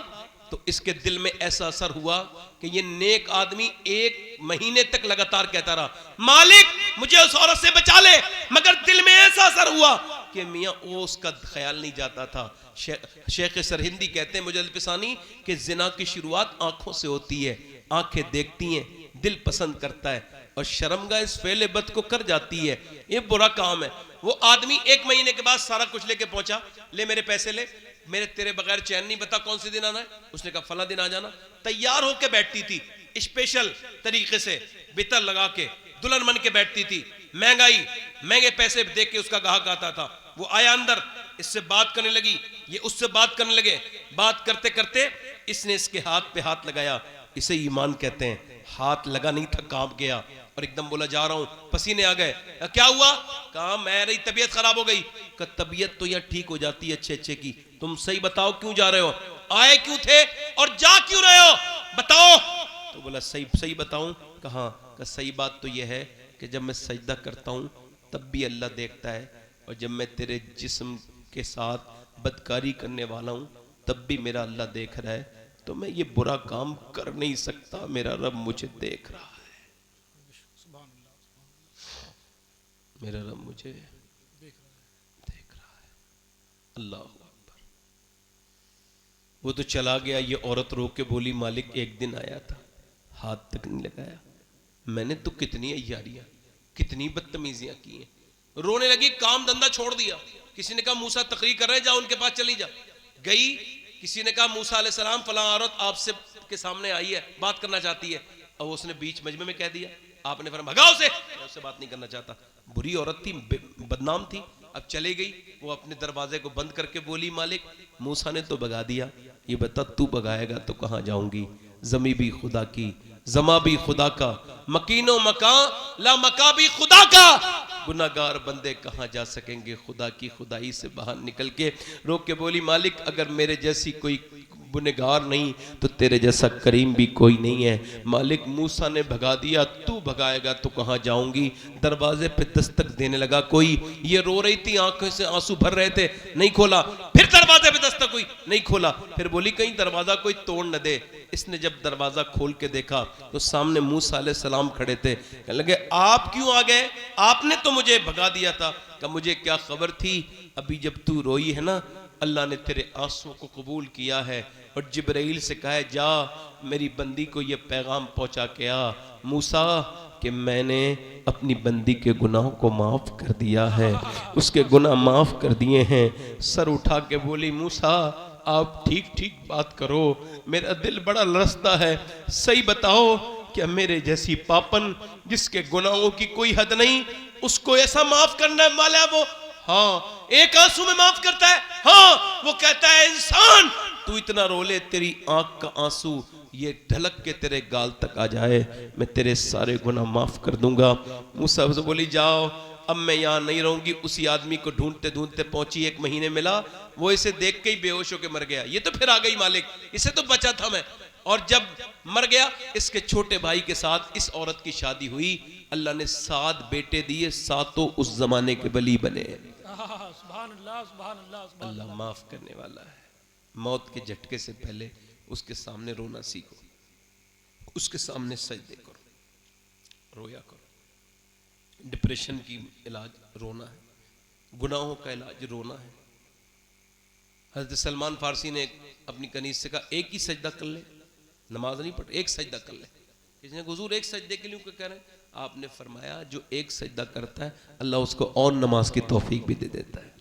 तो इसके दिल में ऐसा असर हुआ कि ये नेक आदमी 1 महीने तक लगातार कहता रहा, मालिक मुझे उस औरत से बचा ले। मगर दिल में ऐसा असर हुआ कि मियां वो उसका ख्याल नहीं जाता था। शेख सरहिंदी कहते हैं मुजल्लिद पिसानी कि जिना की शुरुआत आंखों से होती है, आंखें देखती हैं, दिल पसंद करता है और शर्मगा इस फेले बद को कर जाती है। ये बुरा काम है। वो आदमी 1 महीने के बाद सारा कुछ लेके पहुंचा, ले मेरे पैसे ले, मेरे तेरे बगैर चैन नहीं, बता कौन से दिन आना है। उसने कहा फला दिन आ जाना। तैयार होके बैठती थी, स्पेशल तरीके से बितर लगा के दुल्हन बन के बैठती थी। महंगाई, महंगे पैसे दे के उसका गाहक आता था। वो आया अंदर, इससे बात करने लगी, ये उससे बात करने लगे। बात करते करते इसने इसके हाथ पे हाथ लगाया। इसे ईमान कहते हैं। हाथ लगा नहीं था, कांप गया और एकदम बोला जा रहा हूं, पसीने आ गए। क्या हुआ? कहा मेरी तबीयत खराब हो गई। कहा तबीयत तो यार ठीक हो जाती है अच्छे अच्छे की, तुम सही बताओ क्यों जा रहे हो, आए क्यों थे और जा क्यों रहे हो, बताओ। तो बोला सही सही बताऊं? कहा सही बात तो यह है कि जब मैं सजदा करता हूं तब भी अल्लाह देखता है, और जब मैं तेरे जिस्म के साथ बदकारी करने वाला हूं तब भी मेरा अल्लाह देख रहा है, तो मैं ये बुरा काम कर नहीं सकता, मेरा रब मुझे देख रहा है, मेरा रब मुझे देख रहा है। अल्लाह अकबर। वो तो चला गया, ये औरत रो के बोली मालिक एक दिन आया था, हाथ तक नहीं लगाया, मैंने तो कितनी अय्यारियां कितनी बदतमीजियां की हैं। रोने लगी, काम धंधा छोड़ दिया। किसी ने कहा मूसा तकरीर कर रहे हैं, जा उनके पास चली जा। गई, किसी ने कहा मूसा अलैहिस्सलाम फलां औरत आपसे के सामने आई है, बात करना चाहती है, और उसने बीच मजमे में कह दिया, आपने फरमाया भगाओ उसे, मैं उससे बात नहीं करना चाहता। बुरी औरत थी, बदनाम थी। अब चले गई, वो अपने दरवाजे को बंद करके बोली मालिक मूसा ने तो भगा दिया, ये बता तू भगाएगा तो कहां जाऊंगी? जमी भी खुदा की, जमा भी खुदा का, मकीनो मका ला मका भी खुदा का, गुनाहगार बंदे कहां जा सकेंगे खुदा की खुदाई से बाहर निकल के। रोक के बोली मालिक अगर मेरे जैसी कोई गुनहगार नहीं तो तेरे जैसा करीम भी कोई नहीं है। मालिक मूसा ने भगा दिया, तू भगाएगा तो कहां जाऊंगी? दरवाजे पे दस्तक देने लगा कोई, ये रो रही थी, आंखों से आंसू भर रहे थे, नहीं खोला। फिर दरवाजे पे दस्तक हुई, नहीं खोला। फिर बोली कहीं दरवाजा कोई तोड़ न दे। इसने जब दरवाजा खोल के देखा तो सामने मूसा अलैहिस्सलाम खड़े थे। कहने लगे आप क्यों आ गए? आपने तो मुझे भगा दिया था। कहा मुझे क्या खबर थी, अभी जब तू रोई है ना अल्लाह ने तेरे आंसुओं को कबूल किया है, और जिब्राइल से कहा है जा मेरी बंदी को ये पैगाम पहुंचा के आ मूसा कि मैंने अपनी बंदी के गुनाहों को माफ कर दिया है, उसके गुनाह माफ कर दिए हैं। सर उठा के बोली मूसा आप ठीक ठीक बात करो, मेरा दिल बड़ा लरसता है, सही बताओ क्या मेरे जैसी पापन जिसके गुनाहों की कोई हद नहीं, उसको ऐसा माफ करने वाला है वो? हाँ, एक आंसू में माफ करता है। हाँ, वो कहता है इंसान तू इतना रोले तेरी आंख का आंसू ये ढलक के तेरे गाल तक आ जाए, मैं तेरे सारे गुनाह माफ कर दूंगा। मूसा से बोली जाओ अब मैं यहाँ नहीं रहूंगी। उसी आदमी को ढूंढते ढूंढते पहुंची, 1 महीने मिला, वो इसे देख के ही बेहोश होकर मर गया। ये तो फिर आ गई मालिक, इसे तो बचा था मैं। और जब मर गया इसके छोटे भाई के साथ इस औरत की शादी हुई। अल्लाह ने 7 बेटे दिए, 7 उस जमाने के वली बने। अल्लाह माफ करने वाला है। मौत के झटके से पहले उसके सामने रोना सीखो, उसके सामने सजदे करो, रोया करो। डिप्रेशन की इलाज रोना है, गुनाहों का इलाज रोना है। हज़रत सलमान फारसी ने अपनी कनीज से कहा एक ही सजदा कर ले, नमाज नहीं पढ़, एक सजदा कर ले। किसी ने हुजूर एक सजदे के लिए क्यों कह रहे हैं? आपने फरमाया जो एक सजदा करता है अल्लाह उसको और नमाज की तौफीक भी दे देता है।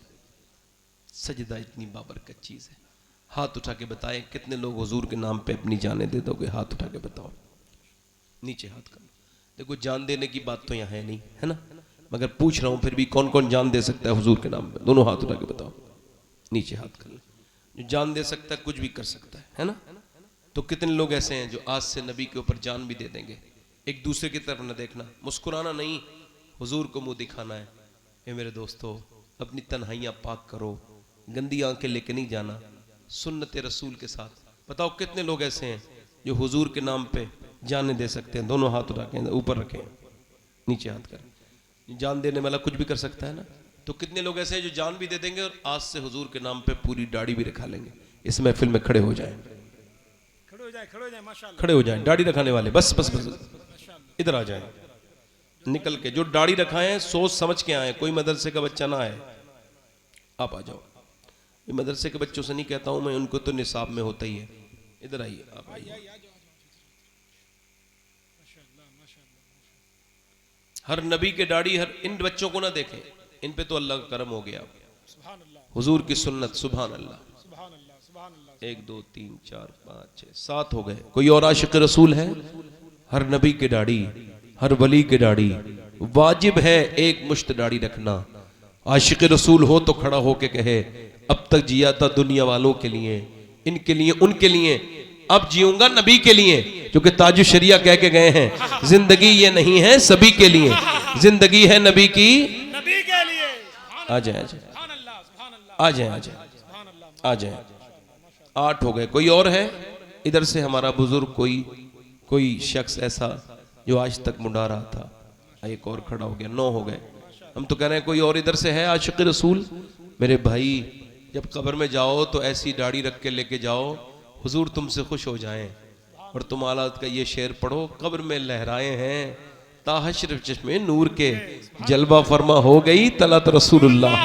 सजदा इतनी बाबरकत चीज है। हाथ उठा के बताएं कितने लोग हुजूर के नाम पे अपनी जानें दे दोगे? हाथ उठा के बताओ, नीचे हाथ कर। देखो जान देने की बात तो यहाँ है नहीं, है ना, मगर पूछ रहा हूं फिर भी कौन कौन जान दे सकता है हुजूर के नाम पे? दोनों हाथ उठा के बताओ, नीचे हाथ कर। जो जान दे सकता है कुछ भी कर सकता है ना। तो कितने लोग ऐसे हैं जो आज से नबी के ऊपर जान भी दे देंगे? एक दूसरे की तरफ न देखना, मुस्कुराना नहीं, हुजूर को मुंह दिखाना है। ये मेरे दोस्तों अपनी तन्हाइयां पाक करो, गंदी आंखें लेके नहीं जाना, सुन्नत रसूल के साथ। बताओ कितने लोग ऐसे हैं जो हुजूर के नाम पे जाने दे सकते हैं? दोनों हाथ उठा के ऊपर रखें, नीचे हाथ करें। जान देने वाला कुछ भी कर सकता है ना। तो कितने लोग ऐसे हैं जो जान भी दे देंगे और आज से हुजूर के नाम पे पूरी दाढ़ी भी रखा लेंगे। इस महफिल में खड़े हो जाएं, खड़े हो जाएं दाढ़ी रखाने वाले। बस बस बस इधर आ जाएं, निकल के। जो दाढ़ी रखाए सोच समझ के आए, कोई मदरसे का बच्चा ना आए। आप आ जाओ। ये मदरसे के बच्चों से नहीं कहता हूं मैं, उनको तो निसाब में होता ही है। इधर आइए, आप आइए। हर नबी के दाढ़ी, हर इन बच्चों को ना देखें, इन पे तो अल्लाह का करम हो गया। हुजूर की सुन्नत, सुभान अल्लाह। 1 2 3 4 5 6 7 हो गए। कोई और आशिक रसूल है? हर नबी के दाढ़ी, हर वली के दाढ़ी। वाजिब है एक मुश्त दाढ़ी रखना। आशिक रसूल हो तो खड़ा होके कहे अब तक जिया था दुनिया वालों के लिए, इनके लिए, उनके लिए, अब जीऊंगा नबी के लिए, क्योंकि ताजु शरिया कह के गए हैं जिंदगी ये नहीं है सभी के लिए, जिंदगी है नबी की नबी के लिए। आ जाए, आ जाए, आ जाए, आ जाए, आ जाए। 8 हो गए। कोई और है इधर से? हमारा बुजुर्ग कोई कोई शख्स ऐसा जो आज तक मुंडा रहा था, एक और खड़ा हो गया, 9 हो गए। हम तो कह रहे हैं कोई और इधर से है आशिक़ रसूल? मेरे भाई जब कब्र में जाओ तो ऐसी दाढ़ी रख के लेके जाओ, हुजूर तुमसे खुश हो जाएं। और तुम आलात का ये शेर पढ़ो, कब्र में लहराए हैं ताहशर चश्मे नूर के, जलवा फरमा हो गई तलत रसूलुल्लाह।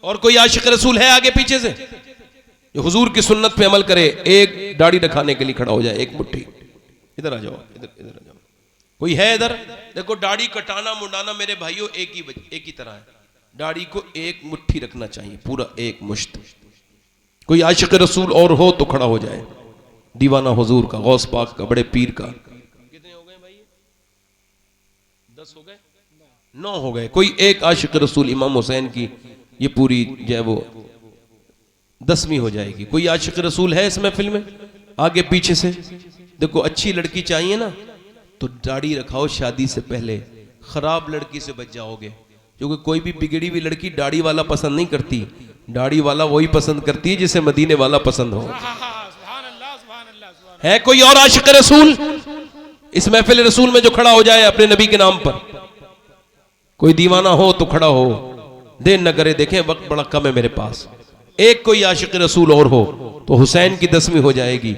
और कोई आशिक़ रसूल है आगे पीछे से जो हुजूर की सुन्नत पे अमल करे? एक दाढ़ी रखाने के लिए खड़ा हो जाए, एक मुट्ठी। इधर आ जाओ, इधर आ जाओ। कोई है इधर? देखो दाढ़ी कटाना मुंडाना मेरे भाइयों एक ही तरह है। दाढ़ी को एक मुट्ठी रखना चाहिए, पूरा एक मुश्त। कोई आशिक़ रसूल और हो तो खड़ा हो जाए, दीवाना हुजूर का, गौस पाक का, बड़े पीर का। कितने हो गए भाई? 10 हो गए? 9 हो गए। कोई एक आशिक़ रसूल इमाम हुसैन की ये पूरी जो है वो 10वीं हो जाएगी। कोई आशिक़ रसूल है इस महफिल में आगे पीछे से? देखो अच्छी लड़की चाहिए ना तो दाढ़ी रखाओ शादी से पहले, खराब लड़की से बच जाओगे। क्योंकि कोई भी बिगड़ी हुई लड़की दाढ़ी वाला पसंद नहीं करती, दाढ़ी वाला वही पसंद करती है जिसे मदीने वाला पसंद हो। है कोई और आशिक़ रसूल इस महफिल रसूल में जो खड़ा हो जाए अपने नबी के नाम पर? कोई दीवाना हो तो खड़ा हो, देर न करे, देखें वक्त बड़ा कम है मेरे पास। एक कोई आशिक़ रसूल और हो तो हुसैन की 10वीं हो जाएगी।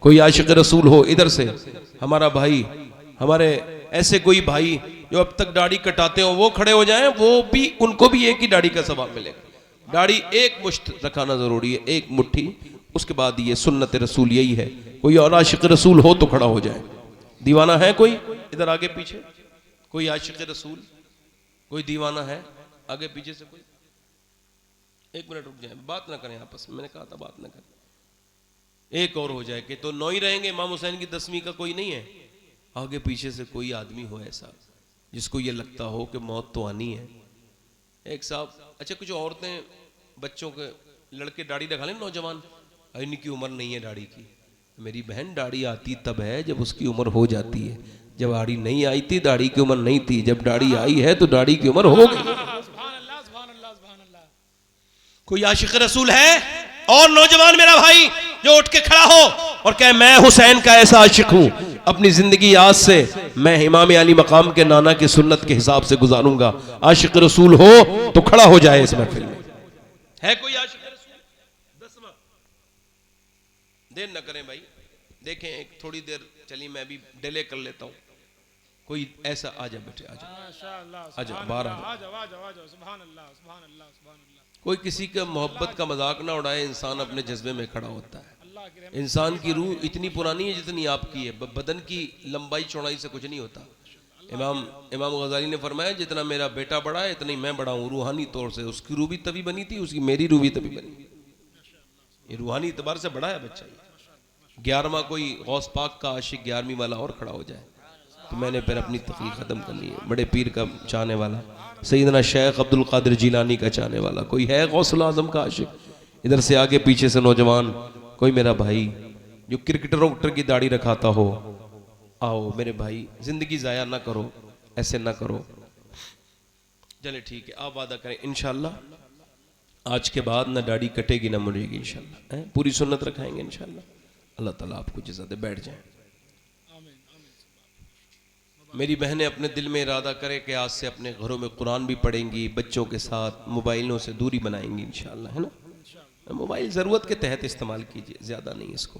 कोई आशिक़ रसूल हो इधर से, हमारा भाई, हमारे ऐसे कोई भाई जो अब तक दाढ़ी कटाते हो वो खड़े हो जाएं, वो भी, उनको भी एक ही दाढ़ी का सवाब मिलेगा। दाढ़ी एक मुश्त रखाना जरूरी है, एक मुट्ठी। उसके बाद ये सुन्नत रसूल यही है। कोई और आशिक़ रसूल हो तो खड़ा हो जाए। दीवाना है कोई इधर आगे पीछे? कोई आशिक़ रसूल, कोई दीवाना है आगे पीछे से? कोई? एक मिनट रुक जाए, बात ना करें आपस में, मैंने कहा था बात ना करें। एक और हो जाए कि तो 9 ही रहेंगे। इमाम हुसैन की 10वीं का कोई नहीं है? आगे पीछे से कोई आदमी हो ऐसा जिसको ये लगता हो कि मौत तो आनी है। एक साहब, अच्छा कुछ औरतें बच्चों के लड़के दाढ़ी रखा लें, नौजवान, इनकी उम्र नहीं है दाढ़ी की। मेरी बहन दाढ़ी आती तब है जब उसकी उम्र हो जाती है। जब दाढ़ी नहीं आई थी दाढ़ी की उम्र नहीं थी, जब दाढ़ी आई है तो दाढ़ी की उम्र हो गई। कोई आशिक़ रसूल है और नौजवान मेरा भाई जो उठ के खड़ा हो और कहे मैं हुसैन का ऐसा आशिक़ हूं, अपनी जिंदगी आज से मैं इमाम अली मकाम के नाना की सुन्नत के हिसाब से गुजारूंगा। आशिक़ रसूल हो तो खड़ा हो जाए इस महफिल में। है कोई आशिक़ रसूल? 10वां। देर न करें भाई, देखें एक थोड़ी देर चली, मैं भी डिले कर लेता हूं। कोई ऐसा आ जा बेटे, आ जा बाहर आ जा। कोई किसी का मोहब्बत का मजाक ना उड़ाए, इंसान अपने जज्बे में खड़ा होता है। इंसान की रूह इतनी पुरानी है जितनी आपकी है, बदन की लंबाई चौड़ाई से कुछ नहीं होता। इमाम गजाली ने फरमाया जितना मेरा बेटा बड़ा है इतना ही मैं बड़ा हूँ रूहानी तौर से। उसकी रूह भी तभी बनी थी, उसकी मेरी रूह भी तभी बनी। ये रूहानी एतबार से बड़ा है बच्चा। 11वां कोई गौस पाक का आशिक 11वीं वाला और खड़ा हो जाए तो मैंने फिर अपनी तकलीफ ख़त्म करनी है। बड़े पीर का चाहने वाला, सैयदना शेख अब्दुल कादिर जिलानी का चाहने वाला कोई है गौसुल आज़म का आशिक? इधर से आगे पीछे से नौजवान, कोई मेरा भाई जो क्रिकेटरों की दाढ़ी रखाता हो, आओ मेरे भाई, जिंदगी ज़ाया ना करो, ऐसे ना करो। चले ठीक है, आप वादा करें इंशाअल्लाह आज के बाद ना दाढ़ी कटेगी ना मुड़ेगी इंशाअल्लाह। पूरी सुन्नत रखाएंगे इंशाअल्लाह। अल्लाह ताला आपको जज़ा दे। बैठ जाएं। मेरी बहनें अपने दिल में इरादा करें कि आज से अपने घरों में कुरान भी पढ़ेंगी, बच्चों के साथ मोबाइलों से दूरी बनाएंगी इंशाअल्लाह, है ना। मोबाइल ज़रूरत के तहत इस्तेमाल कीजिए, ज़्यादा नहीं इसको।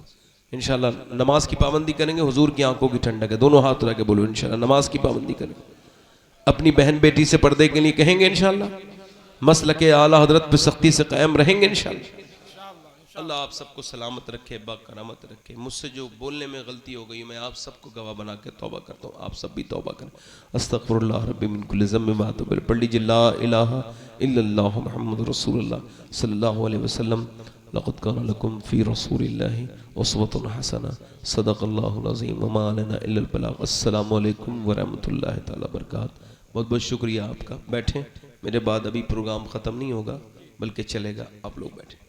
इंशाअल्लाह नमाज की पाबंदी करेंगे, हुजूर की आंखों की ठंडक है। दोनों हाथ उठा के बोलो इंशाअल्लाह नमाज की पाबंदी करेंगे। अपनी बहन बेटी से पर्दे के लिए कहेंगे इंशाअल्लाह। मसलक आला हजरत पे सख्ती से कायम रहेंगे इंशाअल्लाह। अल्लाह आप सबको सलामत रखे, बाकरामत रखे। मुझसे जो बोलने में गलती हो गई मैं आप सबको गवाह बना के तौबा करता हूँ, आप सब भी तौबा करें। अस्तगफिरुल्लाह रब्बी मिन कुल्लि ज़म्बिन व अतूबु इलैह। पढ़ लीजिए ला इलाहा इल्लल्लाह मुहम्मदुर रसूलुल्लाह सल्लल्लाहु अलैहि वसल्लम। लक़द काना लकुम फ़ी रसूलिल्लाहि उस्वतुन हसना। सदक़ल्लाहुल अज़ीम व मा अलैना इल्लल बलाग़। अस्सलामु अलैकुम व रहमतुल्लाहि तआला व बरकातहू। बहुत बहुत शुक्रिया आपका। बैठें, मेरे बाद अभी प्रोग्राम ख़त्म नहीं होगा बल्कि चलेगा। आप लोग बैठें।